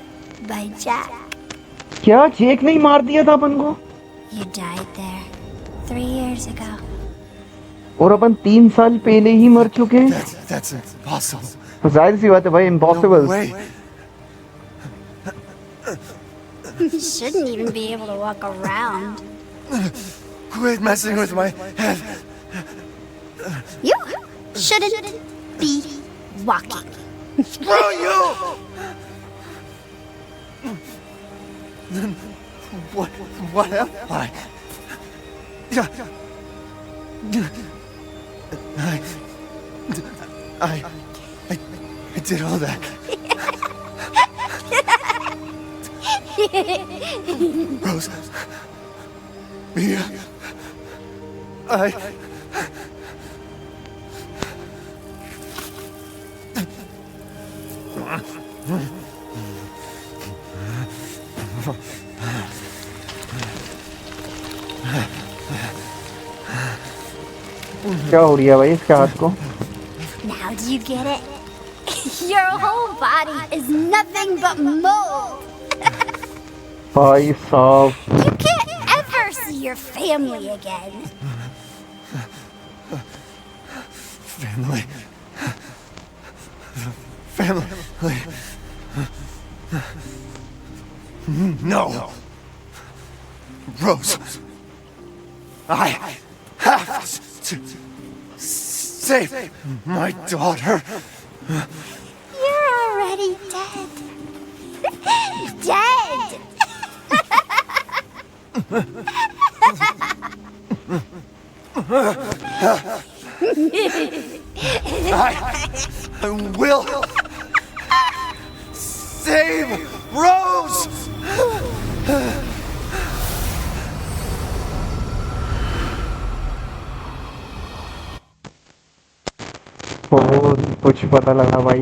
by Jack. क्या जेक नहीं मार दिया था अपन को? You died there 3 years ago. और अपन 3 साल पहले ही मर चुके हैं. That's impossible. तो जाहिर सी बात है भाई, impossible. You shouldn't even be able to walk around. Quit messing with my head. You shouldn't be walking. Screw you! Then what am I? I did all that. Rose. Mia. क्या हो रही है भाई इसके हाथ को? Now do you get it? Your whole body is nothing but mold. भाई साहब, You can't ever see your family again. Family. Family. No. Rose. I have to save my daughter. You're already dead. Dead. I will save Rose. बहुत कुछ पता लगा भाई।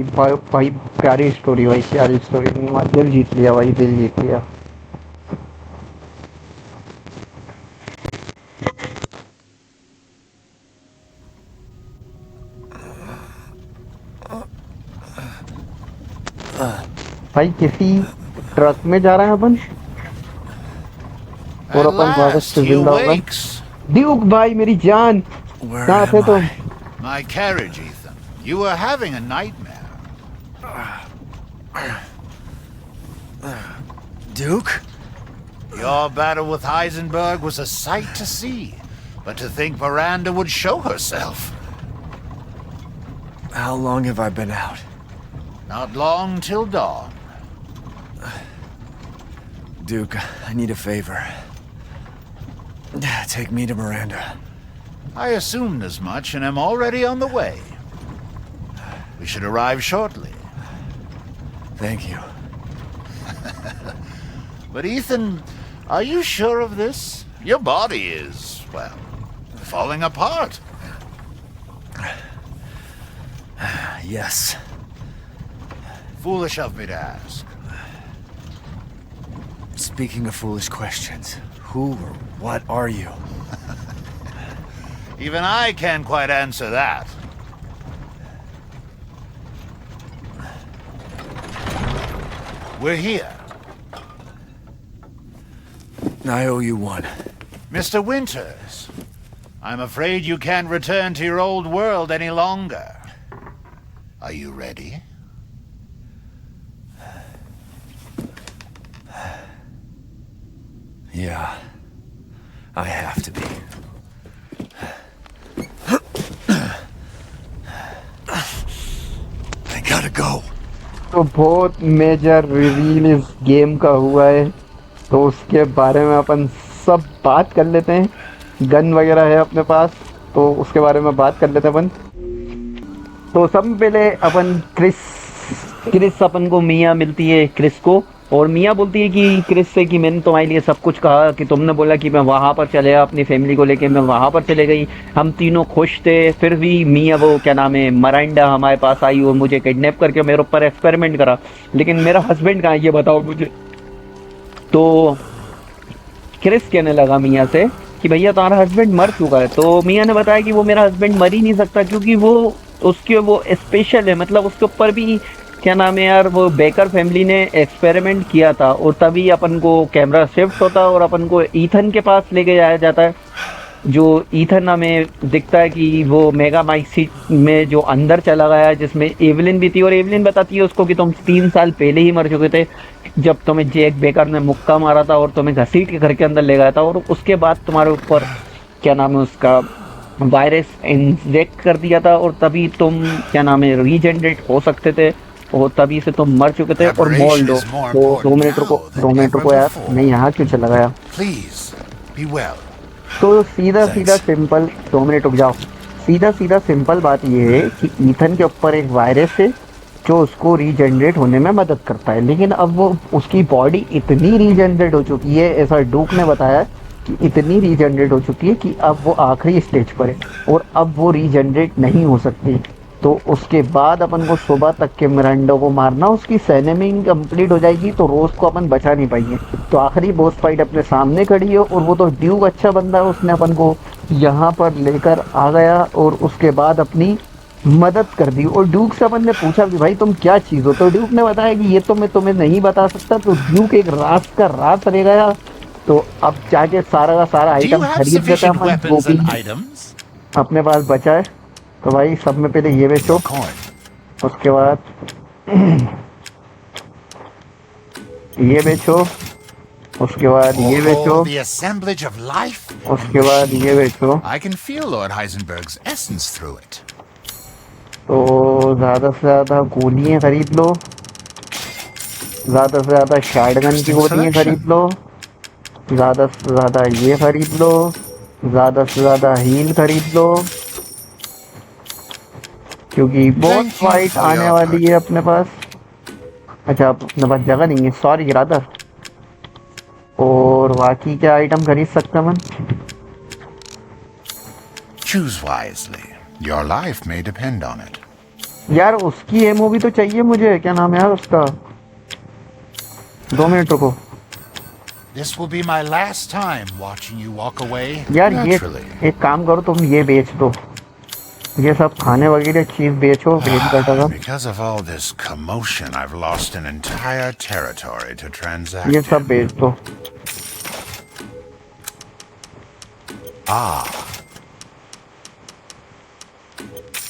भाई प्यारी story, भाई प्यारी स्टोरी। दिल जीत लिया भाई, दिल जीत लिया। भाई किसी ट्रक में जा रहे हैं अपन और अपन वापस से जिंदा होगा। ड्यूक भाई मेरी जान, कहाँ थे तुम? My carriage, Ethan. You were having a nightmare. Duke? Your battle with Heisenberg was a sight to see. But to think Miranda would show herself. How long have I been out? Not long till dawn. Duke, I need a favor. Take me to Miranda. I assumed as much and am already on the way. We should arrive shortly. Thank you. But Ethan, are you sure of this? Your body is, well, falling apart. Yes. Foolish of me to ask. Speaking of foolish questions, who or what are you? Even I can't quite answer that. We're here. I owe you one. Mr. Winters, I'm afraid you can't return to your old world any longer. Are you ready? Yeah, I have to be. I gotta go. तो बहुत major reveal इस game का हुआ है, तो उसके बारे में अपन सब बात कर लेते हैं। गन वगैरह है अपने पास, तो उसके बारे में बात कर लेते हैं अपन। तो सब पहले अपन क्रिस अपन को मिया मिलती है क्रिस को, और मिया बोलती है कि क्रिस से कि मैंने तुम्हारे लिए सब कुछ कहा, कि तुमने बोला कि मैं वहाँ पर चले गया अपनी फैमिली को लेके, मैं वहाँ पर चले गई, हम तीनों खुश थे। फिर भी मिया वो क्या नाम है मरांडा हमारे पास आई और मुझे किडनैप करके मेरे ऊपर एक्सपेरिमेंट करा, लेकिन मेरा हस्बैंड कहाँ है ये बताओ मुझे। तो क्रिस कहने लगा मिया से कि भैया तुम्हारा हस्बैंड मर चुका है। तो मिया ने बताया कि वो मेरा हस्बैंड मर ही नहीं सकता, क्योंकि वो उसके वो स्पेशल है, मतलब उसके ऊपर भी क्या नाम है यार वो बेकर फैमिली ने एक्सपेरिमेंट किया था, और तभी अपन को कैमरा शिफ्ट होता है और अपन को ईथन के पास लेके जाया जाता है। जो ईथन हमें दिखता है कि वो मेगा माइक में जो अंदर चला गया है, जिसमें एवलिन भी थी, और एवलिन बताती है उसको कि तुम 3 साल पहले ही मर चुके थे जब तुम्हें जैक बेकर ने मुक्का मारा था और तुम्हें घसीट के घर के अंदर ले गया था, और उसके बाद तुम्हारे ऊपर क्या नाम है उसका वायरस इंजेक्ट कर दिया था, और तभी तुम क्या नाम है रीजनरेट हो सकते थे, और तभी से तुम मर चुके थे और मोल्ड हो। तो 2 मिनट रुको यार, मैं यहाँ क्यों चला गया? तो सीधा सिंपल 2 मिनट रुक जाओ। सीधा सिंपल बात ये है कि ईथन के ऊपर एक वायरस है जो उसको रीजनरेट होने में मदद करता है, लेकिन अब वो उसकी बॉडी इतनी रीजनरेट हो चुकी है, ऐसा डूक ने बताया कि इतनी रीजनरेट हो चुकी है कि अब वो आखिरी स्टेज पर है और अब वो रीजनरेट नहीं हो सकती। तो उसके बाद अपन को सुबह तक के मिरांडा को मारना, उसकी सैनेमिंग कंप्लीट हो जाएगी तो रोज को अपन बचा नहीं पाएंगे। तो आखिरी बॉस फाइट अपने सामने खड़ी है और वो तो ड्यूक अच्छा बंदा है, उसने अपन को यहाँ पर लेकर आ गया और उसके बाद अपनी मदद कर दी। और ड्यूक से अपन ने पूछा कि भाई तुम क्या चीज़ हो, तो ड्यूक ने बताया कि ये तो मैं तुम्हें नहीं बता सकता। तो ड्यूक एक रात का रात रह गया। तो अब जाके सारा का सारा Do you आइटम have खरीद लेता sufficient है अपन, जो weapons and भी items? अपने पास बचा है। तो भाई सब में पहले ये बेचो, उसके बाद ये बेचो, उसके बाद ये बेचो, Oh, the assemblage of life? उसके बाद ये बेचो। I can feel Lord Heisenberg's essence through it. तो ज़्यादा से ज़्यादा गोलियाँ खरीद लो, ज़्यादा से ज़्यादा शॉटगन की गोलियाँ खरीद लो, ज़्यादा से ज़्यादा ये खरीद लो, ज़्यादा से ज़्यादा हील खरीद लो, क्योंकि बहुत फाइट आने वाली है अपने पास। अच्छा अपने पास जगह नहीं है, सॉरी रादर। और बाकी क्या आइटम खरीद सकते हैं अपन? Choose wisely. Your life may depend on it. यार उसकी एमओ भी तो चाहिए मुझे, क्या नाम है यार उसका? 2 मिनट रुको This will be my last time watching you walk away यार। ये naturally. एक काम करो, तुम ये बेच दो, ये सब खाने वगैरह चीज बेचो, बेच कर Because of all this commotion, I've lost an entire territory to transact. ये सब बेच दो। Ah,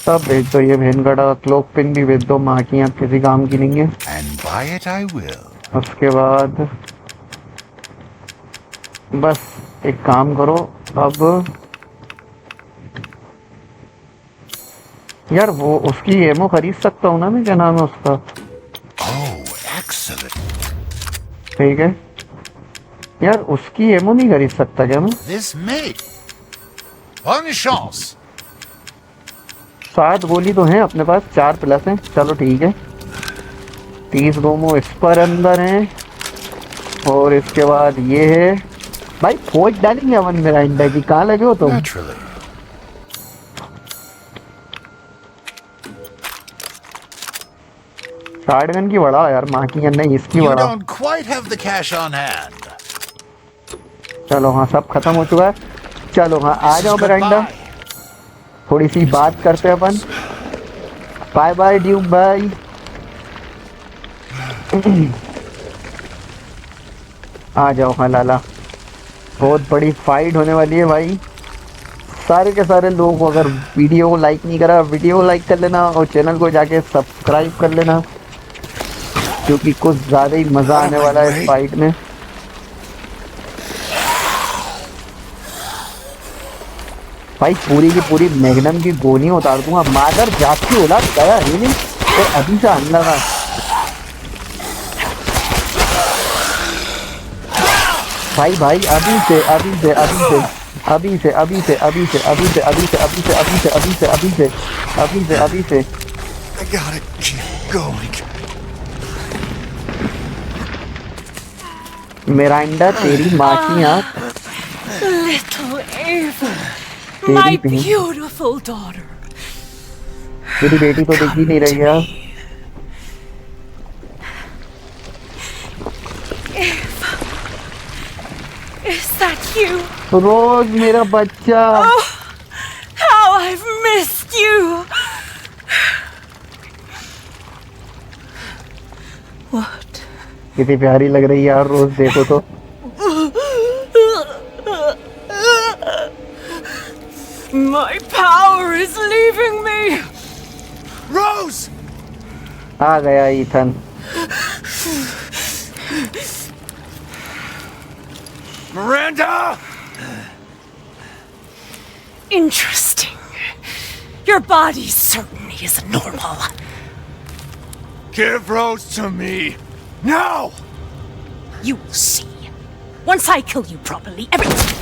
सब बेच दो, ये भेनगढ़ा क्लोक पिन भी बेच दो, माँ की आप किसी काम की नहीं है। and buy it I will. उसके बाद बस एक काम करो अब, यार वो उसकी एमओ खरीद सकता हूँ ना मैं, क्या नाम है उसका? Oh, excellent. ठीक है यार, उसकी एमओ नहीं खरीद सकता क्या मैं? This may. Bonne chance. 7 गोली तो हैं अपने पास, 4 प्लस हैं, चलो ठीक है। 30 गोमो इस पर अंदर हैं और इसके बाद ये है। भाई फौज डालेंगे अपन मेरा इंडिया की, कहाँ लगे हो तुम? Naturally. शॉटगन की बढ़ा यार, माँ की नहीं इसकी You बढ़ा। don't quite have the cash on hand. चलो हाँ सब खत्म हो चुका है। चलो हाँ आ जाओ बरांडा, थोड़ी सी बात करते हैं अपन। बाय बाय ड्यूक भाई। आ जाओ हाँ लाला, बहुत बड़ी फाइट होने वाली है भाई। सारे के सारे लोग अगर वीडियो को लाइक नहीं करा, वीडियो को लाइक कर लेना और चैनल को जाके सब्सक्राइब कर लेना, क्योंकि कुछ ज़्यादा ही मज़ा आने वाला है इस फाइट में। भाई पूरी की पूरी मैग्नम की गोलियां उतार दूंगा, मादर जात की औलाद गया ही नहीं और अभी से आने लगा। भाई भाई अभी से अभी से अभी से अभी से अभी से अभी से अभी से अभी से अभी से अभी से अभी से अभी से अभी से अभी से I gotta keep going. Miranda तेरी माँ की आँख, Little Ava, तेरी my बहन, beautiful daughter. तेरी बेटी तो दिख ही नहीं रही यार। Ava, is that you? रोज मेरा बच्चा। Oh, how I've missed you. What? कितनी प्यारी लग रही है यार, रोज देखो तो। My power is leaving me. Rose! आ गया Ethan. Miranda! Interesting. Your body certainly isn't normal. Give Rose to me! Now! You will see. Once I kill you properly, everything.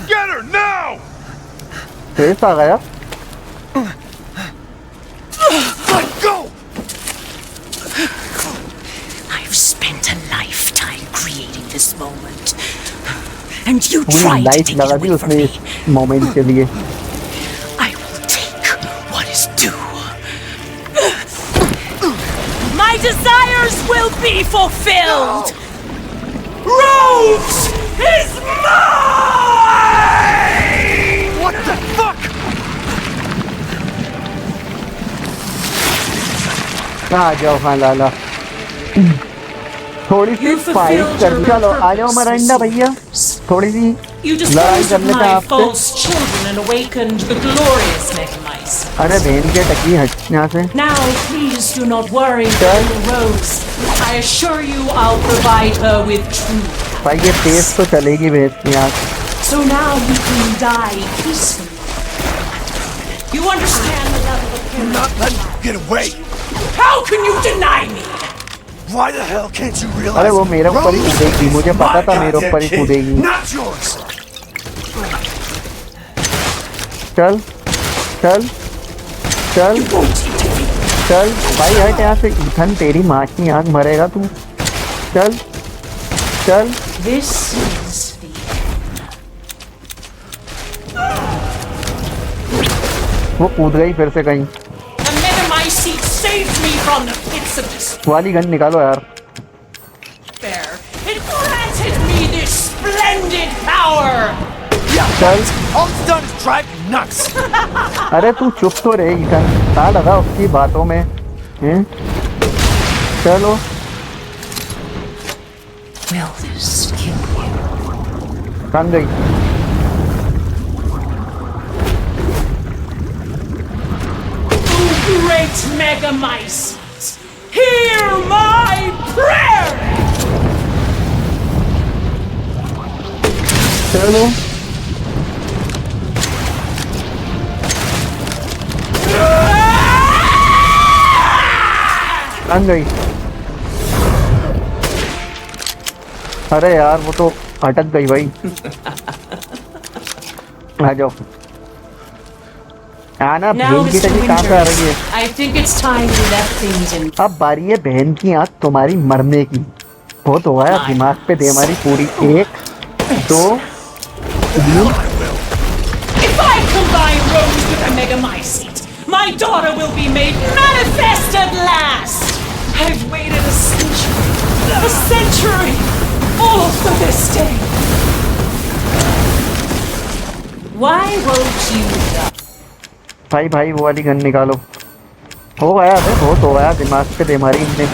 Get her now! Face आ गया। Let go! I've spent a lifetime creating this moment. And you पूरी tried to life take लगा it the away from उसने me. इस moment के लिए। I will take what is due. be fulfilled! Rose is mine! What the fuck? आ जाओ हाँ लाला थोड़ी सी fight कर चलो आ जाओ मरांडा भैया थोड़ी सी You लड़ाई disposed कर of लेते हैं my आपसे false children and awakened the glorious Megamice. अरे बहन के टकी हट यहाँ से Now, please do not worry, little Rose. I assure you I'll provide her with truth. भाई ये तेज तो चलेगी भैंस की आँख So now you can die peacefully. You understand the level of pain? Not let me get away. How can you deny me? Why the hell can't you realize? अरे वो मेरे ऊपर ही कूदेगी मुझे पता था मेरे ऊपर ही कूदेगी Not yours. चल चल चल चल भाई हट यहाँ से ईथन तेरी माँ की आँख मरेगा तू चल चल This is वो कूद गई फिर से कहीं the Megamice saved me from the pits of despair. वाली गन निकालो यार It granted me this splendid power. चल All it's done is drive me nuts. अरे तू चुप तो रहे ईथन ता लगा उसकी बातों में हैं? चलो Will this kill you? कहाँ गई Great Megamice, hear my prayer! चलो कहाँ गई अरे यार वो तो अटक गई भाई आ जाओ आना Now, बहन की Mr. टकी कहाँ पे आ रही है Winters, I think it's time we left things in. अब बारी है बहन की आँख तुम्हारी मरने की बहुत हुआ है दिमाग पे दे हमारी पूरी 1 2 3 If I combine Rose with a Megamycete, my daughter will be made manifest at last! I've waited a century, all for this day. Why won't you die? भाई भाई वो वाली गन निकालो हो गया है बहुत हो गया दिमाग पे दे हमारी इनने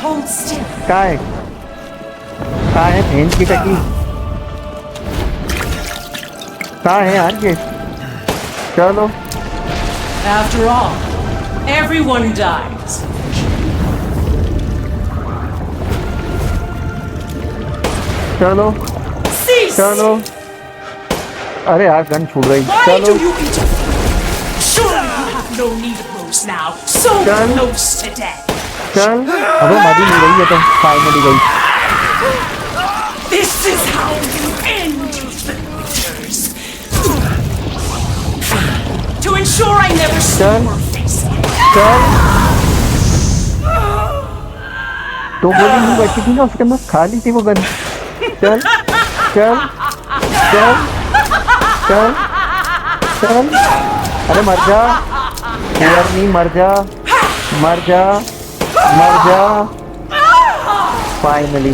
Hold still. कहाँ है बहन की टकी कहाँ है यार ये चलो After all, everyone dies. चलो Cease! चलो अरे यार गन छूट गई Why चलो do you interfere? Surely you have no need of Rose now, so close to death. चल अबे मरी नहीं गई है तो फाइनली गई This is how you end the Winters. To ensure I never see your face चल तो गोली नहीं बची थी ना उसके अंदर खाली थी वो गन चल चल चल चल चल अरे मर जा यार नहीं मर जा मर जा मर जा finally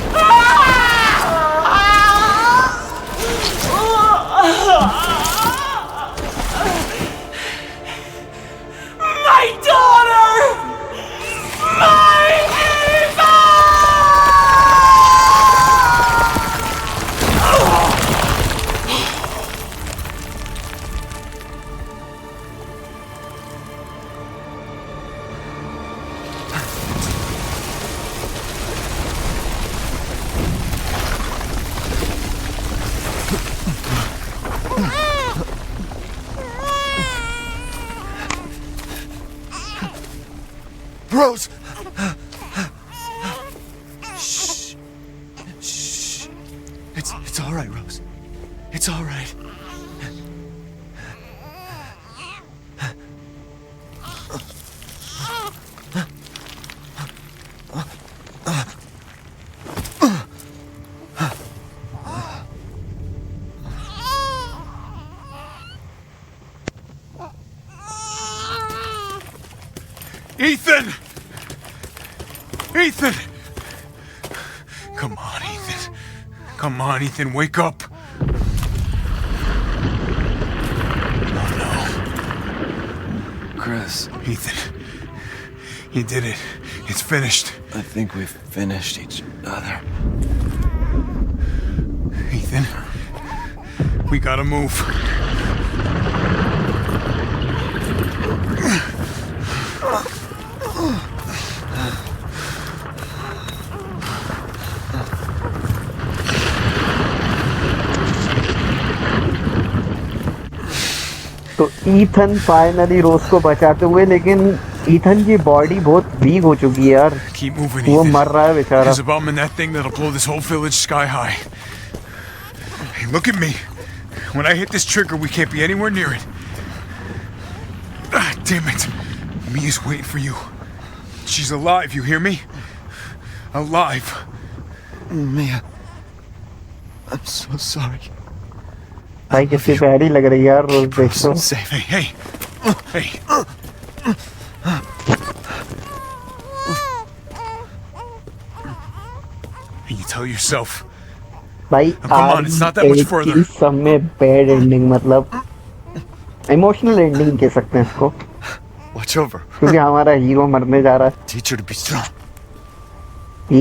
My daughter! My Eva! Rose! Shh. Shh. It's all right, Rose. It's all right. Ethan! Come on, Ethan. Come on, Ethan, wake up. Oh no. Chris. Ethan. You did it. It's finished. I think we've finished each other. Ethan. We gotta move. तो Ethan finally रोज को बचाते हुए, लेकिन Ethan की body बहुत week हो चुकी है यार। Keep moving, वो Ethan. मर रहा है बेचारा। There's a bomb in that thing that'll blow this whole village sky high. Hey, look at me. When I hit this trigger, we can't be anywhere near it. Ah, damn it. Mia's waiting for you. She's alive, you hear me? Alive. Mia. I'm so sorry. भाई कितनी प्यारी लग रही है यार रोज, देखो। Hey, hey. Hey. You tell yourself. भाई come on, it's not that much further. सब में बैड एंडिंग, मतलब इमोशनल एंडिंग कह सकते हैं इसको। Watch over. क्योंकि हमारा हीरो मरने जा रहा है। Teach her to be strong.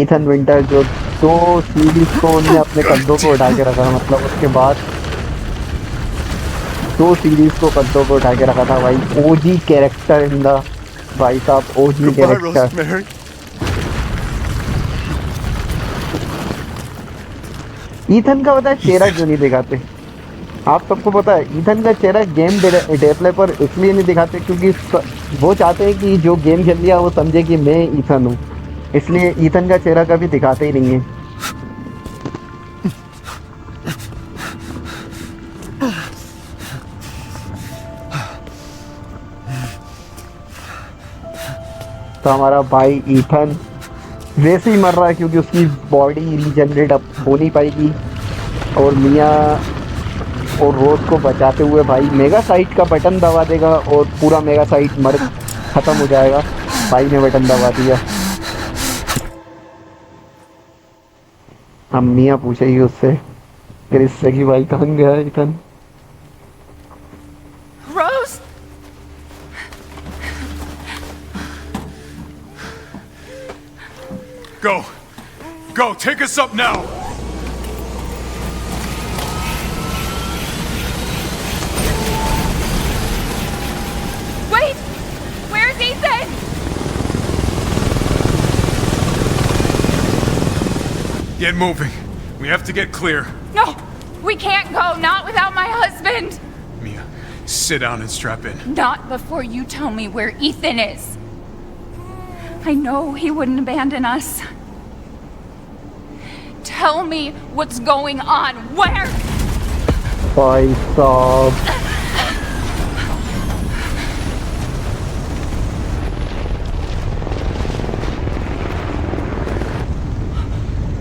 Ethan winter जो 2 सीरीज को उन्हें अपने कंधों पे उठा के रखा, मतलब उसके बाद 2 सीरीज को कंधों पे उठा के रखा था भाई। ओजी कैरेक्टर इन द, भाई साहब ओजी कैरेक्टर। ईथन का पता है चेहरा क्यों नहीं दिखाते? आप सबको पता है ईथन का चेहरा गेम डेवलपर इसलिए नहीं दिखाते क्योंकि वो चाहते हैं कि जो गेम खेल लिया वो समझे कि मैं ईथन हूँ, इसलिए ईथन का चेहरा कभी दिखाते ही नहीं है। तो हमारा भाई ईथन वैसे ही मर रहा है क्योंकि उसकी बॉडी रीजनरेट अब हो नहीं पाएगी, और मिया और रोज को बचाते हुए भाई मेगा साइट का बटन दबा देगा और पूरा मेगा साइट मर खत्म हो जाएगा। भाई ने बटन दबा दिया। हम मिया पूछेगी उससे फिर इससे कि भाई कहाँ गया Ethan. Rose? Go. Go, take us up now. Wait! Where's Ethan? Get moving. We have to get clear. No! We can't go, not without my husband! Mia, sit down and strap in. Not before you tell me where Ethan is. I know he wouldn't abandon us. Tell me what's going on. Where? भाई साहब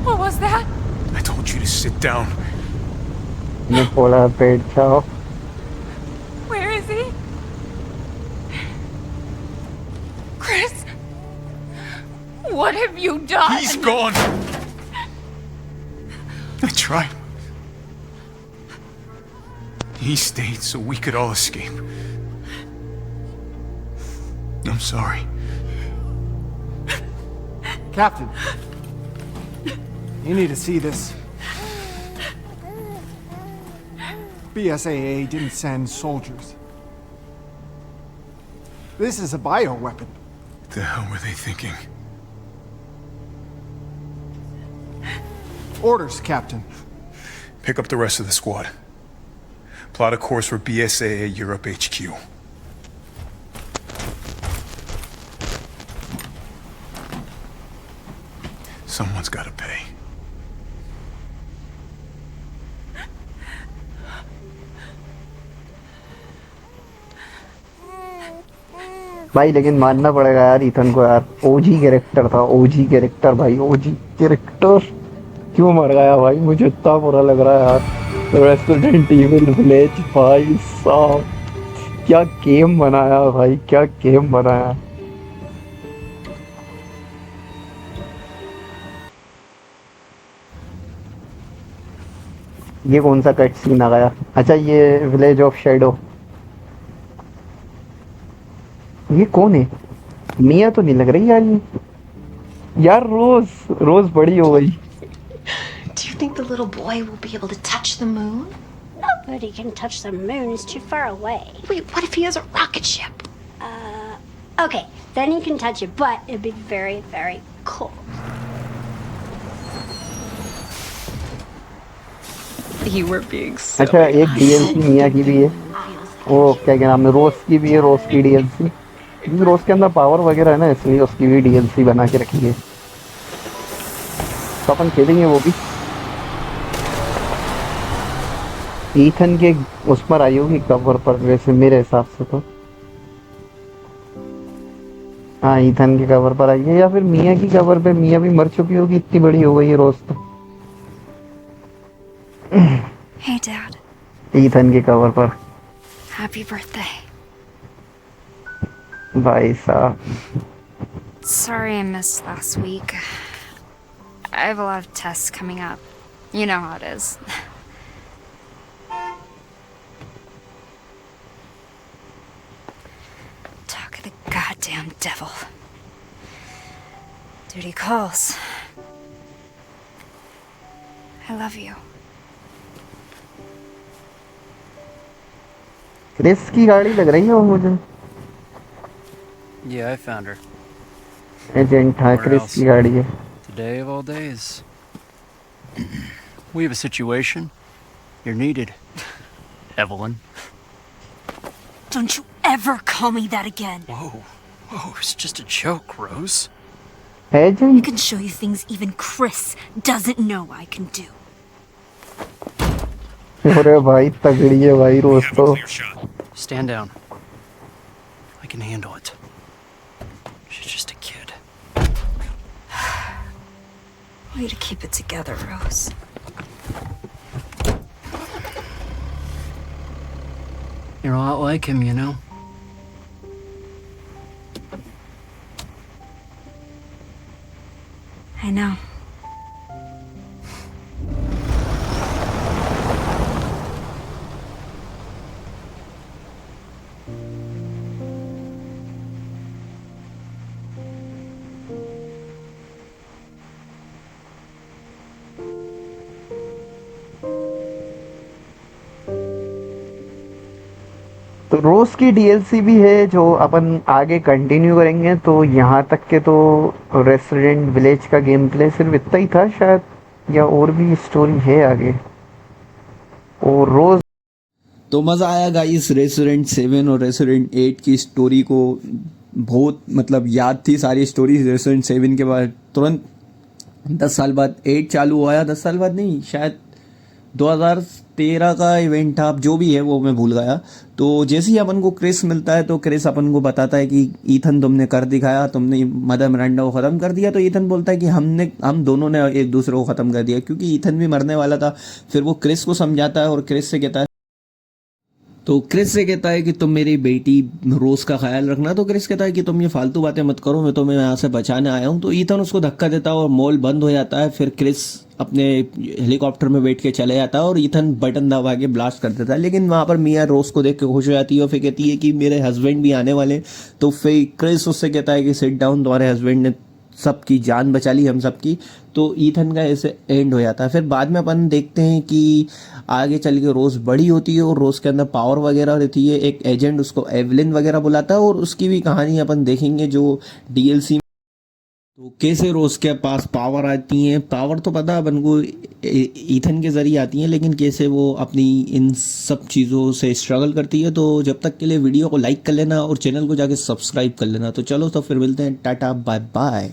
What was that? I told you to sit down. मैं बोला बैठ जाओ। Where is he? Chris? What have you done? He's gone. I tried. He stayed so we could all escape. I'm sorry. Captain, you need to see this. BSAA didn't send soldiers. This is a bioweapon. What the hell were they thinking? Orders, Captain. Pick up the rest of the squad. Plot a course for BSAA Europe HQ. Someone's gotta pay. भाई लेकिन मानना पड़ेगा यार Ethan को यार, ओजी character था, ओजी character भाई, ओजी character क्यों मर गया भाई, मुझे इतना बुरा लग रहा है यार। रेसिडेंट इविल विलेज भाई साहब क्या गेम बनाया भाई, क्या गेम बनाया। ये कौन सा कट सीन आ गया? अच्छा ये विलेज ऑफ शेडो। ये कौन है? मिया तो नहीं लग रही यार ये। यार रोज रोज बड़ी हो गई। Do you think the little boy will be able to touch the moon? Nobody can touch the moon, it's too far away. Wait, what if he has a rocket ship? Okay, then you can touch it, but it'd be very, very cold. You were being so अच्छा एक DLC मिया की भी है। वो क्या नाम है? रोज की भी है, रोज की डीएलसी। रोज के अंदर पावर वगैरह है ना, इसलिए उसकी भी डीएलसी बना के रखी है। तो अपन खेलेंगे वो भी। ईथन के उस पर आई होगी कवर पर, वैसे मेरे हिसाब से तो। हाँ ईथन की कवर पर आई है, या फिर मिया की कवर पे। मिया भी मर चुकी होगी, इतनी बड़ी हो गई है रोज तो। Hey, Dad. ईथन की कवर पर। Happy birthday. भाई साहब। Sorry I missed last week. I have a lot of tests coming up. You know how it is. Talk of the goddamn devil. Duty calls. I love you. Chris की गाड़ी लग रही है वो मुझे। Yeah, I found her. Agent था, Chris की गाड़ी है। Today of all days. We have a situation. You're needed. Evelyn. Don't you ever call me that again. Whoa, it's just a joke, Rose. Agent. I can show you things even Chris doesn't know I can do. अरे भाई तगड़ी है भाई रोज तो। Stand down. I can handle it. She's just a kid. Way to keep it together, Rose. You're a lot like him, you know? I know. तो रोज की DLC भी है जो अपन आगे कंटिन्यू करेंगे। तो यहाँ तक के तो रेसिडेंट विलेज का गेम प्ले सिर्फ इतना ही था शायद, या और भी स्टोरी है आगे। और रोज तो मज़ा आया गाइस रेसिडेंट 7 और रेसिडेंट 8 की स्टोरी को। बहुत मतलब याद थी सारी स्टोरी। रेसिडेंट 7 के बाद तुरंत 10 साल बाद 8 चालू हुआ। 10 साल बाद नहीं, शायद 2013 का इवेंट था, अब जो भी है वो मैं भूल गया। तो जैसे ही अपन को क्रिस मिलता है तो क्रिस अपन को बताता है कि ईथन तुमने कर दिखाया, तुमने मदर मिरांडा को ख़त्म कर दिया। तो ईथन बोलता है कि हम दोनों ने एक दूसरे को ख़त्म कर दिया, क्योंकि ईथन भी मरने वाला था। फिर वो क्रिस को समझाता है और क्रिस से कहता है, तो क्रिस से कहता है कि तुम मेरी बेटी रोज का ख्याल रखना। तो क्रिस कहता है कि तुम ये फालतू बातें मत करो, मैं तुम्हें यहाँ से बचाने आया हूँ। तो ईथन उसको धक्का देता है और मॉल बंद हो जाता है। फिर क्रिस अपने हेलीकॉप्टर में बैठ के चले जाता है और ईथन बटन दबा के ब्लास्ट कर देता है। लेकिन वहाँ पर मिया रोज को देख के खुश हो जाती है और फिर कहती है कि मेरे हस्बैंड भी आने वाले। तो फिर क्रिस उससे कहता है कि सिट डाउन, तुम्हारे हस्बैंड ने सबकी जान बचा ली, हम सबकी। तो ईथन का ऐसे एंड हो जाता है। फिर बाद में अपन देखते हैं कि आगे चल के रोज बड़ी होती है और रोज के अंदर पावर वगैरह रहती है। एक एजेंट उसको एवलिन वगैरह बुलाता है और उसकी भी कहानी अपन देखेंगे जो डीएलसी। तो कैसे रोज के पास पावर आती हैं, पावर तो पता अपन को ईथन के जरिए आती हैं, लेकिन कैसे वो अपनी इन सब चीज़ों से स्ट्रगल करती है। तो जब तक के लिए वीडियो को लाइक कर लेना और चैनल को जाके सब्सक्राइब कर लेना। तो चलो तो फिर मिलते हैं, टाटा बाय बाय।